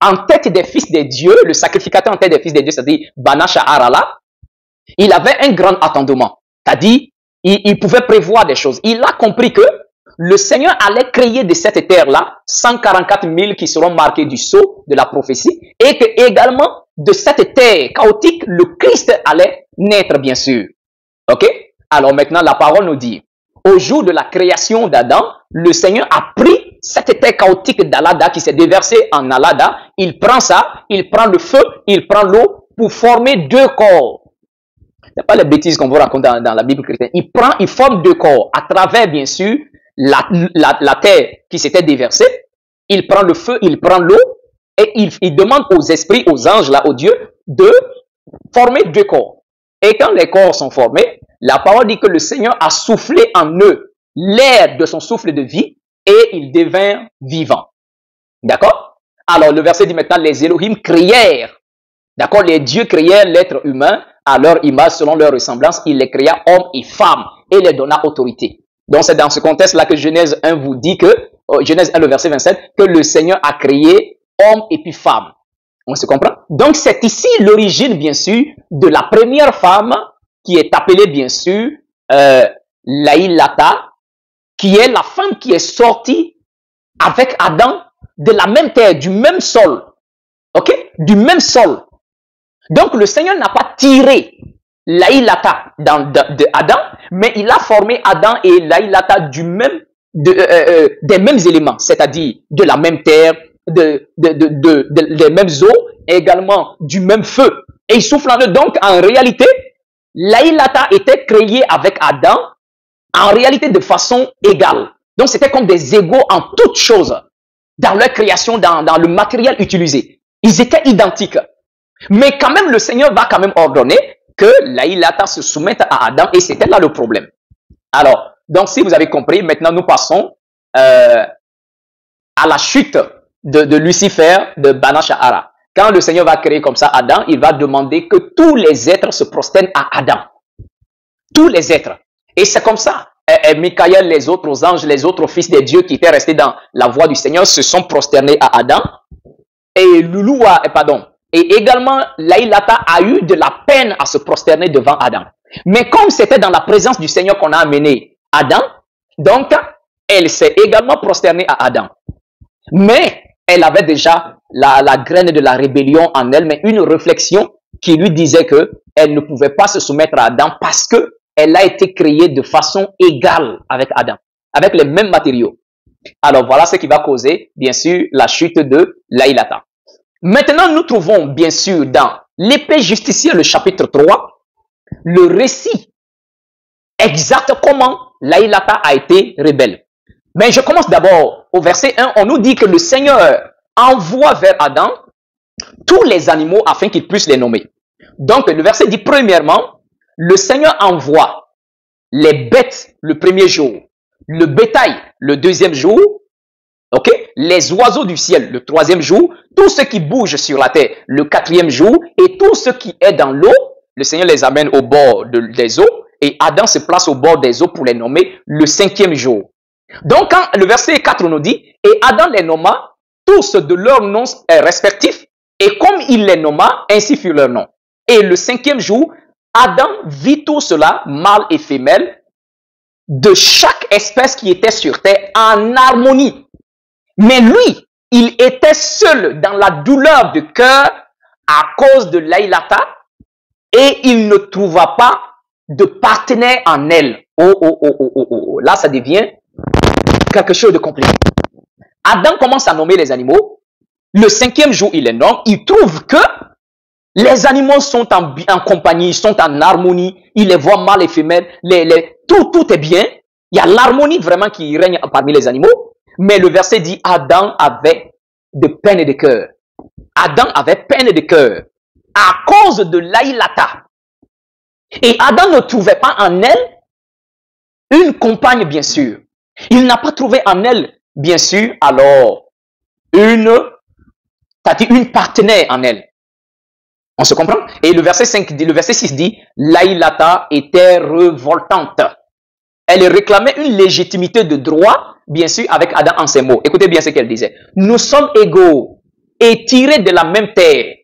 S1: en tête des fils de Dieu, le sacrificateur en tête des fils de Dieu, c'est-à-dire Bana Sha'arala, il avait un grand attendement. C'est-à-dire, il pouvait prévoir des choses. Il a compris que le Seigneur allait créer de cette terre-là 144 000 qui seront marqués du sceau de la prophétie et que également de cette terre chaotique, le Christ allait naître, bien sûr. Ok? Alors maintenant, la parole nous dit, au jour de la création d'Adam, le Seigneur a pris cette terre chaotique d'Alada qui s'est déversée en Alada. Il prend ça, il prend le feu, il prend l'eau pour former deux corps. Ce n'est pas les bêtises qu'on vous raconte dans la Bible chrétienne. Il forme deux corps à travers, bien sûr, la terre qui s'était déversée. Il prend le feu, il prend l'eau et il demande aux esprits, aux anges, là, aux dieux, de former deux corps. Et quand les corps sont formés, la parole dit que le Seigneur a soufflé en eux l'air de son souffle de vie et ils devinrent vivants. D'accord? Alors, le verset dit maintenant, les Elohim créèrent. D'accord? Les dieux créèrent l'être humain à leur image, selon leur ressemblance. Il les créa hommes et femmes et les donna autorité. Donc, c'est dans ce contexte-là que Genèse 1 vous dit que, Genèse 1, le verset 27, que le Seigneur a créé hommes et puis femmes. On se comprend? Donc, c'est ici l'origine, bien sûr, de la première femme qui est appelée, bien sûr, Laïlata, qui est la femme qui est sortie avec Adam de la même terre, du même sol. Ok? Du même sol. Donc, le Seigneur n'a pas tiré Laïlata de Adam, mais il a formé Adam et Laïlata des mêmes éléments, c'est-à-dire de la même terre, des mêmes eaux, également du même feu. Et il souffle en eux. Donc, en réalité, Laïlata était créé avec Adam, en réalité de façon égale. Donc, c'était comme des égaux en toutes choses, dans leur création, dans le matériel utilisé. Ils étaient identiques. Mais quand même, le Seigneur va quand même ordonner que Laïlata se soumette à Adam et c'était là le problème. Alors, donc si vous avez compris, maintenant nous passons à la chute de Lucifer, de Bana Sha'ara. Quand le Seigneur va créer comme ça Adam, il va demander que tous les êtres se prosternent à Adam. Tous les êtres. Et c'est comme ça. Michael, les autres anges, les autres fils de Dieu qui étaient restés dans la voie du Seigneur se sont prosternés à Adam. Et Et également, Laïlata a eu de la peine à se prosterner devant Adam. Mais comme c'était dans la présence du Seigneur qu'on a amené Adam, donc elle s'est également prosternée à Adam. Mais elle avait déjà la graine de la rébellion en elle, mais une réflexion qui lui disait que elle ne pouvait pas se soumettre à Adam parce que elle a été créée de façon égale avec Adam, avec les mêmes matériaux. Alors voilà ce qui va causer, bien sûr, la chute de Laïlata. Maintenant, nous trouvons, bien sûr, dans l'épée justicière, le chapitre 3, le récit exact comment Laïlata a été rebelle. Mais je commence d'abord au verset 1. On nous dit que le Seigneur envoie vers Adam tous les animaux afin qu'il puisse les nommer. Donc, le verset dit, premièrement, le Seigneur envoie les bêtes le premier jour, le bétail le deuxième jour, ok, les oiseaux du ciel le troisième jour, tout ce qui bouge sur la terre le quatrième jour et tout ce qui est dans l'eau, le Seigneur les amène au bord des eaux et Adam se place au bord des eaux pour les nommer le cinquième jour. Donc, quand le verset 4 nous dit, et Adam les nomma tous de leurs noms respectifs et comme il les nomma, ainsi fut leur nom. Et le cinquième jour, Adam vit tout cela, mâle et femelle, de chaque espèce qui était sur terre en harmonie. Mais lui, il était seul dans la douleur de cœur à cause de Laïlata et il ne trouva pas de partenaire en elle. Là, ça devient quelque chose de compliqué. Adam commence à nommer les animaux. Le 5e jour, il les nomme. Il trouve que les animaux sont en compagnie, ils sont en harmonie. Il les voit mâles et femelles. Tout est bien. Il y a l'harmonie vraiment qui règne parmi les animaux. Mais le verset dit, Adam avait de peine de cœur. Adam avait peine de cœur à cause de Laïlata. Et Adam ne trouvait pas en elle une compagne, bien sûr. Il n'a pas trouvé en elle, bien sûr, alors, une partenaire en elle. On se comprend? Et le verset 6 dit, Laïlata était révoltante. Elle réclamait une légitimité de droit, bien sûr, avec Adam en ces mots. Écoutez bien ce qu'elle disait. Nous sommes égaux et tirés de la même terre.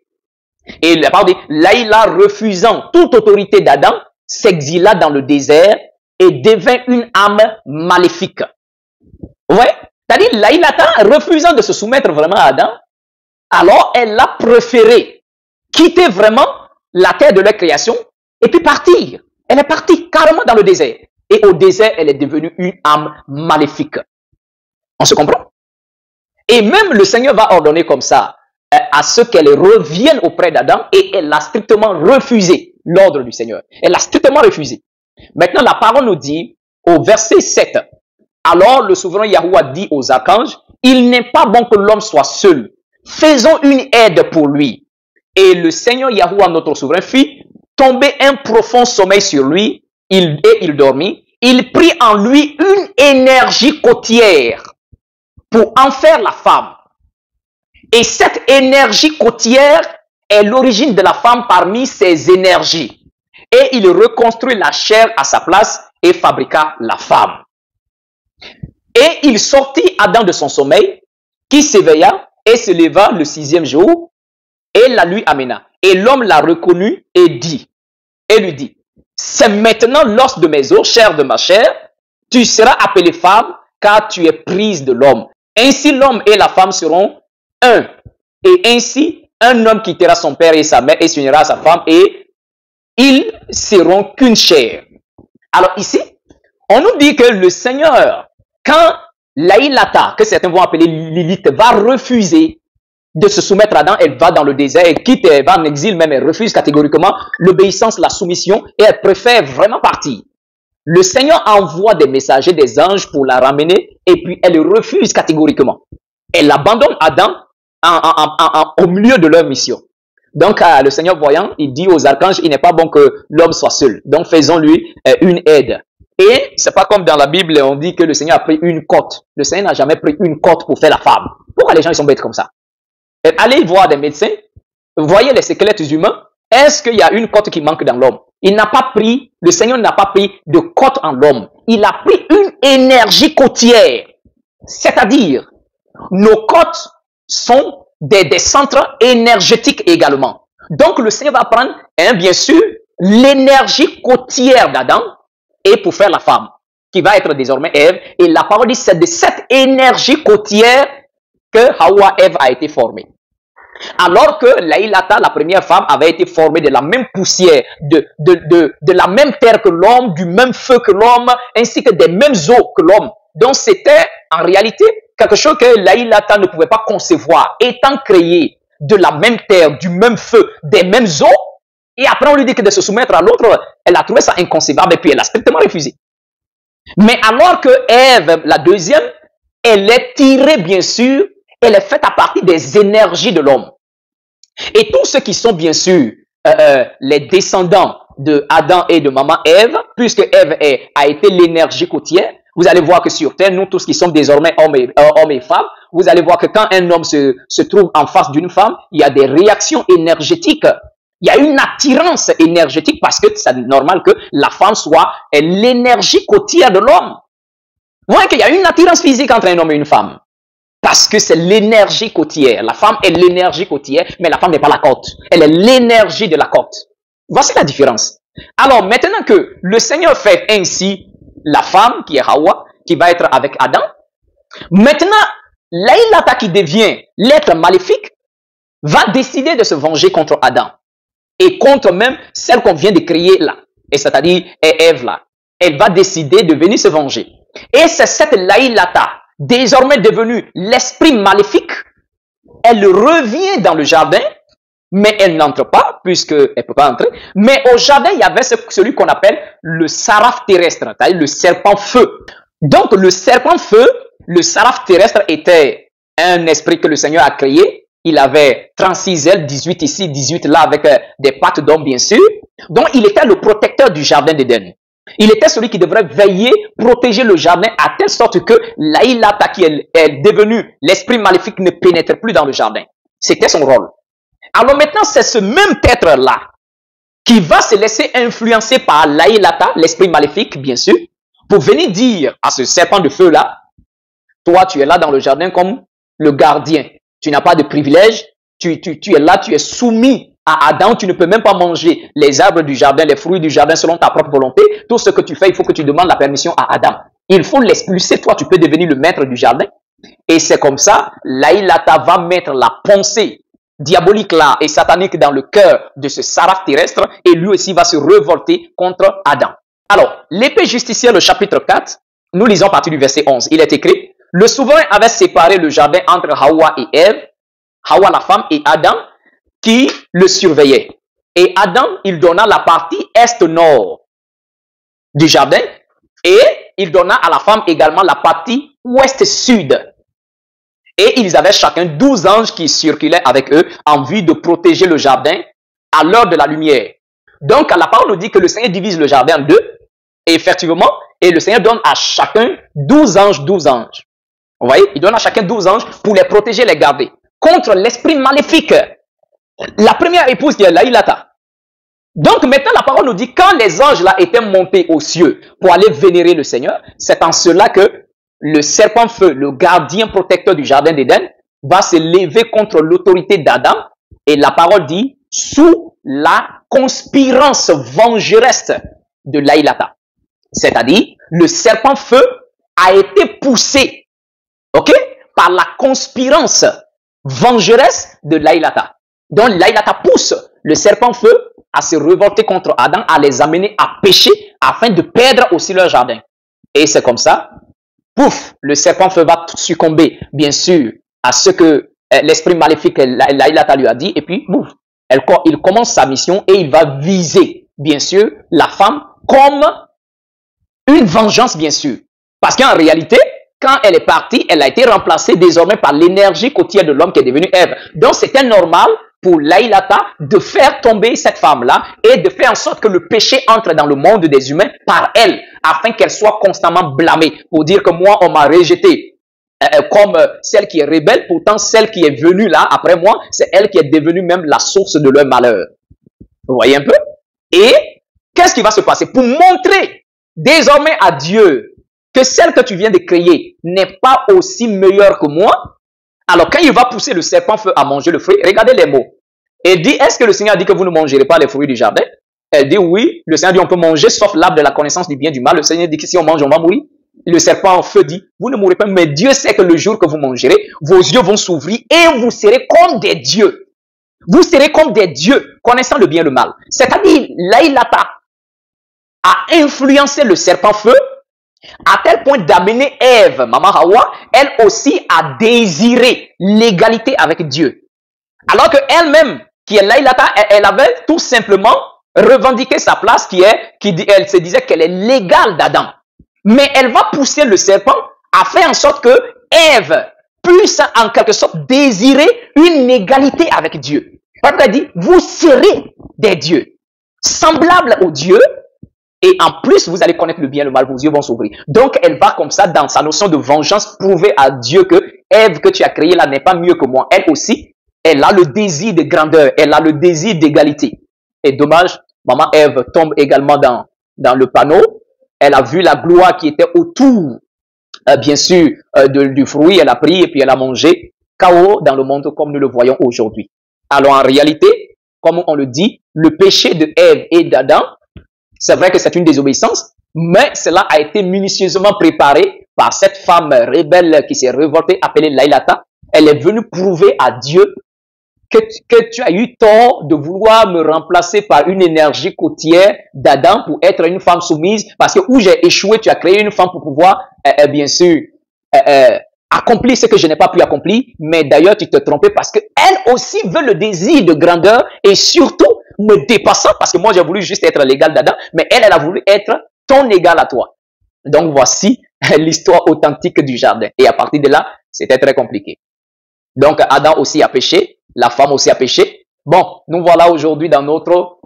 S1: Et la parole dit, Laïla, refusant toute autorité d'Adam, s'exila dans le désert et devint une âme maléfique. Vous voyez? C'est-à-dire, Laïlata, refusant de se soumettre vraiment à Adam, alors elle a préféré quitter vraiment la terre de leur création et puis partir. Elle est partie carrément dans le désert. Et au désert, elle est devenue une âme maléfique. On se comprend? Et même le Seigneur va ordonner comme ça à ce qu'elle revienne auprès d'Adam et elle a strictement refusé l'ordre du Seigneur. Elle a strictement refusé. Maintenant, la parole nous dit au verset 7, alors le souverain Yahuwah dit aux archanges, il n'est pas bon que l'homme soit seul. Faisons une aide pour lui. Et le Seigneur Yahuwah, notre souverain, fit tomber un profond sommeil sur lui et il dormit. Il prit en lui une énergie côtière pour en faire la femme. Et cette énergie côtière est l'origine de la femme parmi ses énergies. Et il reconstruit la chair à sa place et fabriqua la femme. Et il sortit Adam de son sommeil, qui s'éveilla et se leva le 6e jour, et la nuit amena. Et l'homme l'a reconnu et lui dit, c'est maintenant l'os de mes os, chair de ma chair, tu seras appelée femme, car tu es prise de l'homme. Ainsi l'homme et la femme seront un. Et ainsi, un homme quittera son père et sa mère et s'unira à sa femme et ils seront qu'une chair. Alors ici, on nous dit que le Seigneur, quand Laïlata, que certains vont appeler Lilith, va refuser de se soumettre à Adam, elle va dans le désert, elle quitte, elle va en exil même, elle refuse catégoriquement l'obéissance, la soumission et elle préfère vraiment partir. Le Seigneur envoie des messagers, des anges pour la ramener et puis elle refuse catégoriquement. Elle abandonne Adam au milieu de leur mission. Donc, le Seigneur voyant, il dit aux archanges, il n'est pas bon que l'homme soit seul. Donc, faisons-lui une aide. Et c'est pas comme dans la Bible, on dit que le Seigneur a pris une côte. Le Seigneur n'a jamais pris une côte pour faire la femme. Pourquoi les gens ils sont bêtes comme ça? Et allez voir des médecins, voyez les squelettes humains. Est-ce qu'il y a une côte qui manque dans l'homme? Il n'a pas pris, le Seigneur n'a pas pris de côte en l'homme. Il a pris une énergie côtière. C'est-à-dire, nos côtes sont des centres énergétiques également. Donc, le Seigneur va prendre, bien sûr, l'énergie côtière d'Adam et pour faire la femme, qui va être désormais Ève. Et la parole dit, c'est de cette énergie côtière que Hawa Ève a été formée. Alors que Laïlata, la première femme, avait été formée de la même poussière, de la même terre que l'homme, du même feu que l'homme, ainsi que des mêmes eaux que l'homme. Donc, c'était en réalité quelque chose que Laïlata ne pouvait pas concevoir, étant créé de la même terre, du même feu, des mêmes eaux. Et après, on lui dit que de se soumettre à l'autre, elle a trouvé ça inconcevable et puis elle a strictement refusé. Mais alors que Ève, la deuxième, elle est tirée, bien sûr, elle est faite à partir des énergies de l'homme. Et tous ceux qui sont, bien sûr, les descendants de Adam et de maman Ève, puisque Ève a été l'énergie côtière, vous allez voir que sur terre, nous tous qui sommes désormais hommes et femmes, vous allez voir que quand un homme se trouve en face d'une femme, il y a des réactions énergétiques. Il y a une attirance énergétique parce que c'est normal que la femme soit l'énergie côtière de l'homme. Vous voyez qu'il y a une attirance physique entre un homme et une femme. Parce que c'est l'énergie côtière. La femme est l'énergie côtière, mais la femme n'est pas la côte. Elle est l'énergie de la côte. Voici la différence. Alors, maintenant que le Seigneur fait ainsi la femme, qui est Hawa, qui va être avec Adam, maintenant, Laïlata qui devient l'être maléfique, va décider de se venger contre Adam et contre même celle qu'on vient de créer là, et c'est-à-dire Ève là. Elle va décider de venir se venger. Et c'est cette Laïlata, désormais devenue l'esprit maléfique, elle revient dans le jardin, mais elle n'entre pas, puisqu'elle ne peut pas entrer. Mais au jardin, il y avait celui qu'on appelle le saraf terrestre, c'est-à-dire le serpent feu. Donc le serpent feu, le saraf terrestre était un esprit que le Seigneur a créé. Il avait 36 ailes, 18 ici, 18 là, avec des pattes d'homme, bien sûr. Donc, il était le protecteur du jardin d'Éden. Il était celui qui devrait veiller, protéger le jardin, à telle sorte que Laïlata, qui est devenu l'esprit maléfique, ne pénètre plus dans le jardin. C'était son rôle. Alors maintenant, c'est ce même être-là qui va se laisser influencer par Laïlata, l'esprit maléfique, bien sûr, pour venir dire à ce serpent de feu-là, toi, tu es là dans le jardin comme le gardien. Tu n'as pas de privilège, tu es là, tu es soumis à Adam, tu ne peux même pas manger les arbres du jardin, les fruits du jardin selon ta propre volonté. Tout ce que tu fais, il faut que tu demandes la permission à Adam. Il faut l'expulser, toi tu peux devenir le maître du jardin. Et c'est comme ça, Laïlata va mettre la pensée diabolique là et satanique dans le cœur de ce saraf terrestre et lui aussi va se révolter contre Adam. Alors, l'épée justicière, le chapitre 4, nous lisons à partir du verset 11. Il est écrit: le souverain avait séparé le jardin entre Hawa et Ève, Hawa la femme et Adam, qui le surveillait. Et Adam, il donna la partie est-nord du jardin et il donna à la femme également la partie ouest-sud. Et ils avaient chacun 12 anges qui circulaient avec eux en vue de protéger le jardin à l'heure de la lumière. Donc, la parole nous dit que le Seigneur divise le jardin en deux. Et effectivement, et le Seigneur donne à chacun 12 anges, 12 anges. Vous voyez, il donne à chacun 12 anges pour les protéger, les garder. Contre l'esprit maléfique. La première épouse qui est Laïlata. Donc maintenant, la parole nous dit, quand les anges là étaient montés aux cieux pour aller vénérer le Seigneur, c'est en cela que le serpent feu, le gardien protecteur du jardin d'Éden, va se lever contre l'autorité d'Adam. Et la parole dit, sous la conspirance vengeresse de Laïlata. C'est-à-dire, le serpent feu a été poussé, ok, par la conspirance vengeresse de Laïlata. Donc, Laïlata pousse le serpent feu à se révolter contre Adam, à les amener à pécher afin de perdre aussi leur jardin. Et c'est comme ça, pouf, le serpent feu va succomber, bien sûr, à ce que l'esprit maléfique Laïlata lui a dit, et puis, bouf, il commence sa mission et il va viser, bien sûr, la femme comme une vengeance, bien sûr. Parce qu'en réalité, quand elle est partie, elle a été remplacée désormais par l'énergie côtière de l'homme qui est devenue Ève. Donc, c'était normal pour Laïlata de faire tomber cette femme-là et de faire en sorte que le péché entre dans le monde des humains par elle, afin qu'elle soit constamment blâmée pour dire que moi, on m'a rejeté comme celle qui est rebelle. Pourtant, celle qui est venue là, après moi, c'est elle qui est devenue même la source de leur malheur. Vous voyez un peu? Et qu'est-ce qui va se passer? Pour montrer désormais à Dieu que celle que tu viens de créer n'est pas aussi meilleure que moi, alors quand il va pousser le serpent feu à manger le fruit, regardez les mots. Il dit, est-ce que le Seigneur a dit que vous ne mangerez pas les fruits du jardin? Elle dit oui. Le Seigneur dit, on peut manger sauf l'arbre de la connaissance du bien et du mal. Le Seigneur dit que si on mange, on va mourir. Le serpent feu dit, vous ne mourrez pas, mais Dieu sait que le jour que vous mangerez, vos yeux vont s'ouvrir et vous serez comme des dieux. Vous serez comme des dieux, connaissant le bien et le mal. C'est-à-dire, Laïlata a influencé le serpent feu à tel point d'amener Ève, maman Hawa, elle aussi a désiré l'égalité avec Dieu. Alors que elle-même, qui est Laïlata, elle avait tout simplement revendiqué sa place elle se disait qu'elle est l'égale d'Adam. Mais elle va pousser le serpent à faire en sorte que Ève puisse en quelque sorte désirer une égalité avec Dieu. Elle dit, vous serez des dieux, semblables aux dieux, et en plus, vous allez connaître le bien et le mal, vos yeux vont s'ouvrir. Donc, elle va comme ça, dans sa notion de vengeance, prouver à Dieu que Ève que tu as créée là n'est pas mieux que moi. Elle aussi, elle a le désir de grandeur, elle a le désir d'égalité. Et dommage, maman Ève tombe également dans le panneau. Elle a vu la gloire qui était autour, bien sûr, du fruit. Elle a pris et puis elle a mangé. Chaos dans le monde comme nous le voyons aujourd'hui. Alors, en réalité, comme on le dit, le péché de Ève et d'Adam, c'est vrai que c'est une désobéissance, mais cela a été minutieusement préparé par cette femme rebelle qui s'est révoltée, appelée Laïlata. Elle est venue prouver à Dieu que tu as eu tort de vouloir me remplacer par une énergie côtière d'Adam pour être une femme soumise, parce que où j'ai échoué, tu as créé une femme pour pouvoir, bien sûr, accomplir ce que je n'ai pas pu accomplir, mais d'ailleurs tu te trompais parce que elle aussi veut le désir de grandeur et surtout me dépassant, parce que moi j'ai voulu juste être l'égal d'Adam, mais elle a voulu être ton égal à toi. Donc voici l'histoire authentique du jardin. Et à partir de là, c'était très compliqué. Donc Adam aussi a péché, la femme aussi a péché. Bon, nous voilà aujourd'hui dans notre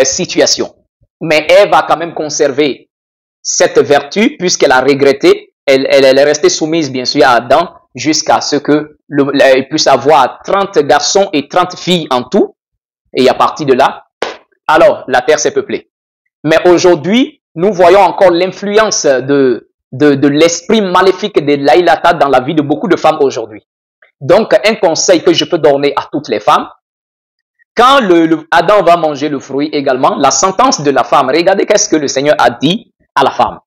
S1: situation. Mais Ève a quand même conservé cette vertu puisqu'elle a regretté. Elle est restée soumise bien sûr à Adam jusqu'à ce que elle puisse avoir 30 garçons et 30 filles en tout. Et à partir de là, alors la terre s'est peuplée. Mais aujourd'hui, nous voyons encore l'influence de l'esprit maléfique de l'Aïlata dans la vie de beaucoup de femmes aujourd'hui. Donc, un conseil que je peux donner à toutes les femmes, quand Adam va manger le fruit également, la sentence de la femme, regardez qu'est-ce que le Seigneur a dit à la femme.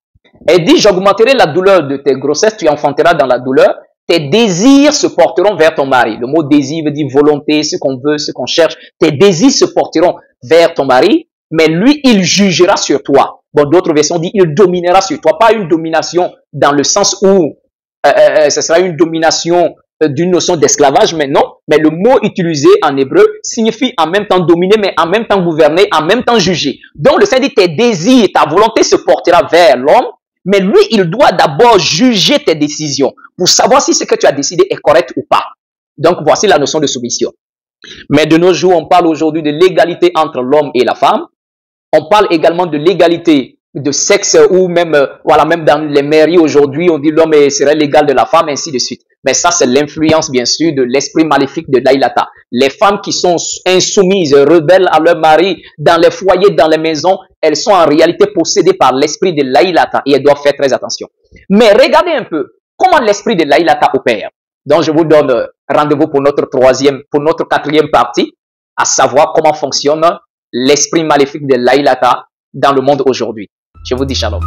S1: Elle dit, j'augmenterai la douleur de tes grossesses, tu enfanteras dans la douleur, tes désirs se porteront vers ton mari. Le mot désir veut dire volonté, ce qu'on veut, ce qu'on cherche. Tes désirs se porteront vers ton mari, mais lui, il jugera sur toi. Bon, d'autres versions disent, il dominera sur toi. Pas une domination dans le sens où ce sera une domination d'une notion d'esclavage, mais non. Mais le mot utilisé en hébreu signifie en même temps dominer, mais en même temps gouverner, en même temps juger. Donc, le Seigneur dit, tes désirs, ta volonté se portera vers l'homme, mais lui, il doit d'abord juger tes décisions pour savoir si ce que tu as décidé est correct ou pas. Donc, voici la notion de soumission. Mais de nos jours, on parle aujourd'hui de l'égalité entre l'homme et la femme. On parle également de l'égalité de sexe ou même, voilà, même dans les mairies aujourd'hui, on dit l'homme serait l'égal de la femme, ainsi de suite. Mais ça, c'est l'influence, bien sûr, de l'esprit maléfique de l'Aïlata. Les femmes qui sont insoumises, rebelles à leur mari, dans les foyers, dans les maisons, elles sont en réalité possédées par l'esprit de l'Aïlata et elles doivent faire très attention. Mais regardez un peu comment l'esprit de l'Aïlata opère. Donc, je vous donne rendez-vous pour notre quatrième partie, à savoir comment fonctionne l'esprit maléfique de l'Aïlata dans le monde aujourd'hui. Je vous dis shalom.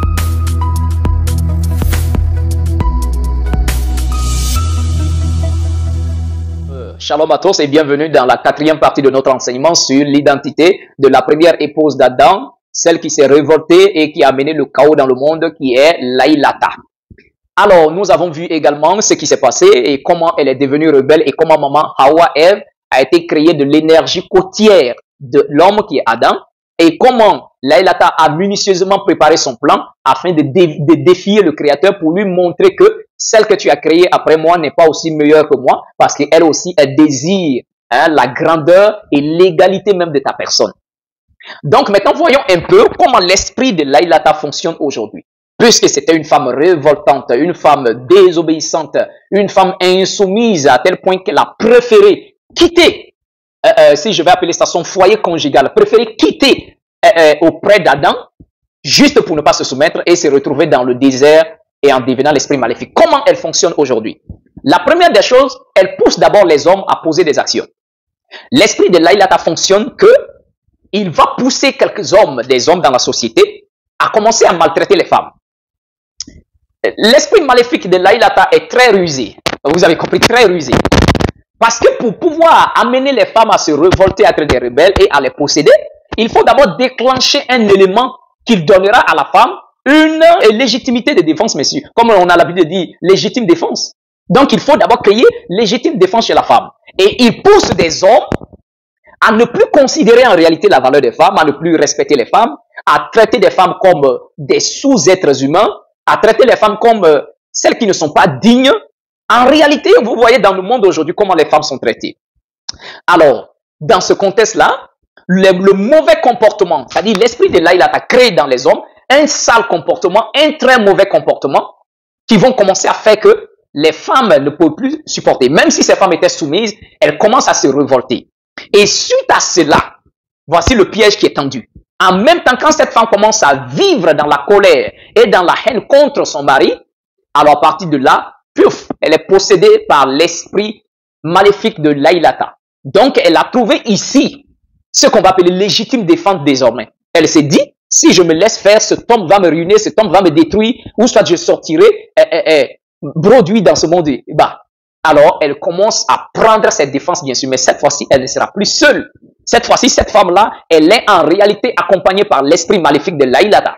S1: Shalom à tous et bienvenue dans la quatrième partie de notre enseignement sur l'identité de la première épouse d'Adam, celle qui s'est révoltée et qui a amené le chaos dans le monde, qui est l'Aïlata. Alors, nous avons vu également ce qui s'est passé et comment elle est devenue rebelle et comment maman Hawa Ève a été créée de l'énergie côtière de l'homme qui est Adam et comment l'Aïlata a minutieusement préparé son plan afin de défier le Créateur pour lui montrer que celle que tu as créée après moi n'est pas aussi meilleure que moi parce qu'elle aussi, elle désire la grandeur et l'égalité même de ta personne. Donc maintenant, voyons un peu comment l'esprit de l'Aïlata fonctionne aujourd'hui. Puisque c'était une femme révoltante, une femme désobéissante, une femme insoumise à tel point qu'elle a préféré quitter, si je vais appeler ça son foyer conjugal, préféré quitter auprès d'Adam, juste pour ne pas se soumettre et se retrouver dans le désert et en devenant l'esprit maléfique. Comment elle fonctionne aujourd'hui? La première des choses, elle pousse d'abord les hommes à poser des actions. L'esprit de l'Aïlata fonctionne que il va pousser quelques hommes, des hommes dans la société, à commencer à maltraiter les femmes. L'esprit maléfique de l'Aïlata est très rusé. Vous avez compris, très rusé. Parce que pour pouvoir amener les femmes à se révolter, à être des rebelles et à les posséder, il faut d'abord déclencher un élément qui donnera à la femme une légitimité de défense, messieurs. Comme on a l'habitude de dire, légitime défense. Donc, il faut d'abord créer légitime défense chez la femme. Et il pousse des hommes à ne plus considérer en réalité la valeur des femmes, à ne plus respecter les femmes, à traiter des femmes comme des sous-êtres humains, à traiter les femmes comme celles qui ne sont pas dignes. En réalité, vous voyez dans le monde aujourd'hui comment les femmes sont traitées. Alors, dans ce contexte-là, le mauvais comportement, c'est-à-dire l'esprit de l'Aïlata crée dans les hommes un sale comportement, un très mauvais comportement qui vont commencer à faire que les femmes ne peuvent plus supporter. Même si ces femmes étaient soumises, elles commencent à se révolter. Et suite à cela, voici le piège qui est tendu. En même temps, quand cette femme commence à vivre dans la colère et dans la haine contre son mari, alors à partir de là, puf, elle est possédée par l'esprit maléfique de l'Aïlata. Donc, elle a trouvé ici ce qu'on va appeler légitime défense désormais. Elle s'est dit, si je me laisse faire, cet homme va me ruiner, cet homme va me détruire, ou soit je sortirai brodui dans ce monde. Bah, alors elle commence à prendre ses défenses, bien sûr, mais cette fois-ci, elle ne sera plus seule. Cette fois-ci, cette femme-là, elle est en réalité accompagnée par l'esprit maléfique de Laïlata.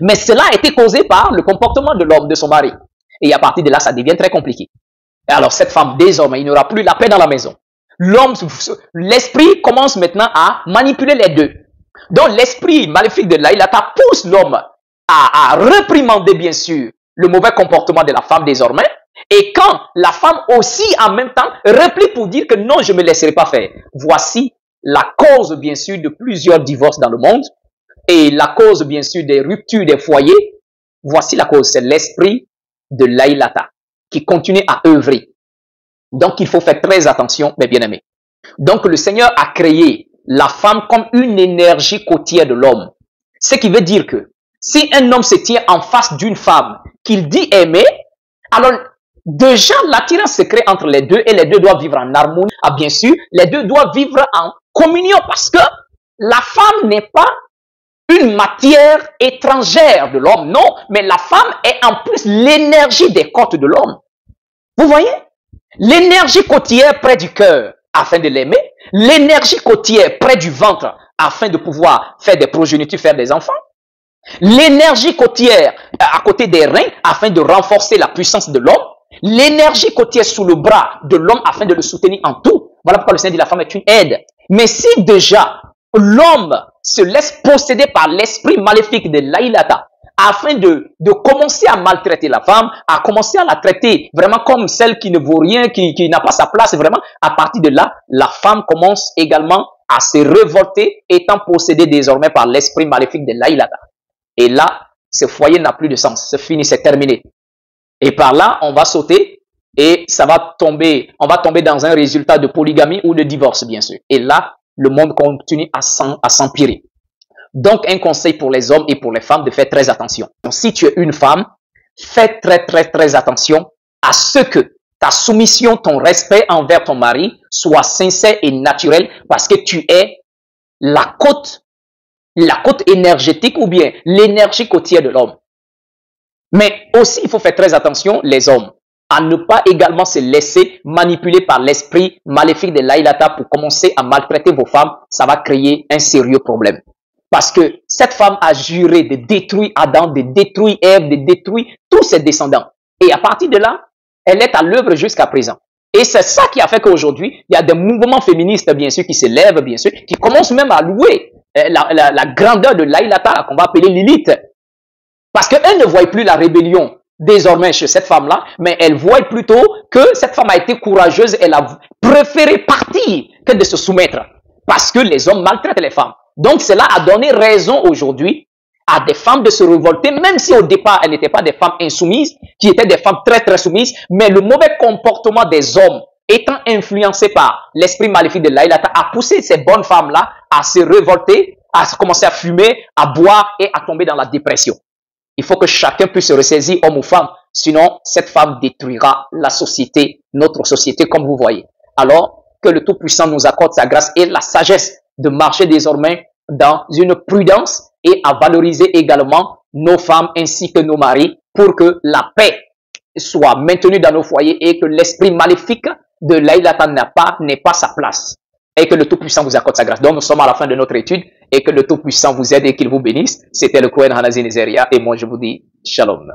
S1: Mais cela a été causé par le comportement de l'homme, de son mari. Et à partir de là, ça devient très compliqué. Et alors, cette femme, désormais, il n'aura plus la paix dans la maison. L'homme, l'esprit commence maintenant à manipuler les deux. Donc, l'esprit maléfique de Laïlata pousse l'homme à réprimander, bien sûr, le mauvais comportement de la femme désormais. Et quand la femme aussi, en même temps, réplique pour dire que non, je ne me laisserai pas faire. Voici la cause, bien sûr, de plusieurs divorces dans le monde. Et la cause, bien sûr, des ruptures des foyers. Voici la cause, c'est l'esprit de Laïlata qui continue à œuvrer. Donc, il faut faire très attention, mes bien-aimés. Donc, le Seigneur a créé la femme comme une énergie côtière de l'homme. Ce qui veut dire que si un homme se tient en face d'une femme qu'il dit aimer, alors déjà l'attirance se crée entre les deux et les deux doivent vivre en harmonie. Ah, bien sûr, les deux doivent vivre en communion parce que la femme n'est pas une matière étrangère de l'homme, non, mais la femme est en plus l'énergie des côtes de l'homme. Vous voyez? L'énergie côtière près du cœur afin de l'aimer, l'énergie côtière près du ventre afin de pouvoir faire des progénitures, faire des enfants, l'énergie côtière à côté des reins afin de renforcer la puissance de l'homme, l'énergie côtière sous le bras de l'homme afin de le soutenir en tout. Voilà pourquoi le Seigneur dit la femme est une aide. Mais si déjà l'homme se laisse posséder par l'esprit maléfique de Laïlata afin de commencer à maltraiter la femme, à commencer à la traiter vraiment comme celle qui ne vaut rien, qui n'a pas sa place, vraiment, à partir de là, la femme commence également à se révolter, étant possédée désormais par l'esprit maléfique de Laïlata. Et là, ce foyer n'a plus de sens, c'est fini, c'est terminé. Et par là, on va sauter et ça va tomber, on va tomber dans un résultat de polygamie ou de divorce, bien sûr. Et là, le monde continue à s'empirer. Donc, un conseil pour les hommes et pour les femmes de faire très attention. Donc, si tu es une femme, fais très attention à ce que ta soumission, ton respect envers ton mari soit sincère et naturel parce que tu es la côte énergétique ou bien l'énergie côtière de l'homme. Mais aussi, il faut faire très attention, les hommes, à ne pas également se laisser manipuler par l'esprit maléfique de Laïlata pour commencer à maltraiter vos femmes. Ça va créer un sérieux problème. Parce que cette femme a juré de détruire Adam, de détruire Ève, de détruire tous ses descendants. Et à partir de là, elle est à l'œuvre jusqu'à présent. Et c'est ça qui a fait qu'aujourd'hui, il y a des mouvements féministes, bien sûr, qui se lèvent, bien sûr, qui commencent même à louer la grandeur de Laïlata, qu'on va appeler Lilith. Parce qu'elle ne voit plus la rébellion désormais chez cette femme-là, mais elle voit plutôt que cette femme a été courageuse, elle a préféré partir que de se soumettre. Parce que les hommes maltraitent les femmes. Donc cela a donné raison aujourd'hui à des femmes de se révolter, même si au départ elles n'étaient pas des femmes insoumises, qui étaient des femmes très soumises, mais le mauvais comportement des hommes étant influencé par l'esprit maléfique de Laïlata a poussé ces bonnes femmes-là à se révolter, à commencer à fumer, à boire et à tomber dans la dépression. Il faut que chacun puisse se ressaisir, homme ou femme, sinon cette femme détruira la société, notre société comme vous voyez. Alors que le Tout-Puissant nous accorde sa grâce et la sagesse de marcher désormais dans une prudence et à valoriser également nos femmes ainsi que nos maris pour que la paix soit maintenue dans nos foyers et que l'esprit maléfique de Laïlata n'ait pas sa place. Et que le Tout-Puissant vous accorde sa grâce. Donc nous sommes à la fin de notre étude et que le Tout-Puissant vous aide et qu'il vous bénisse. C'était le Kohen Hanazi Nezeria et moi je vous dis Shalom.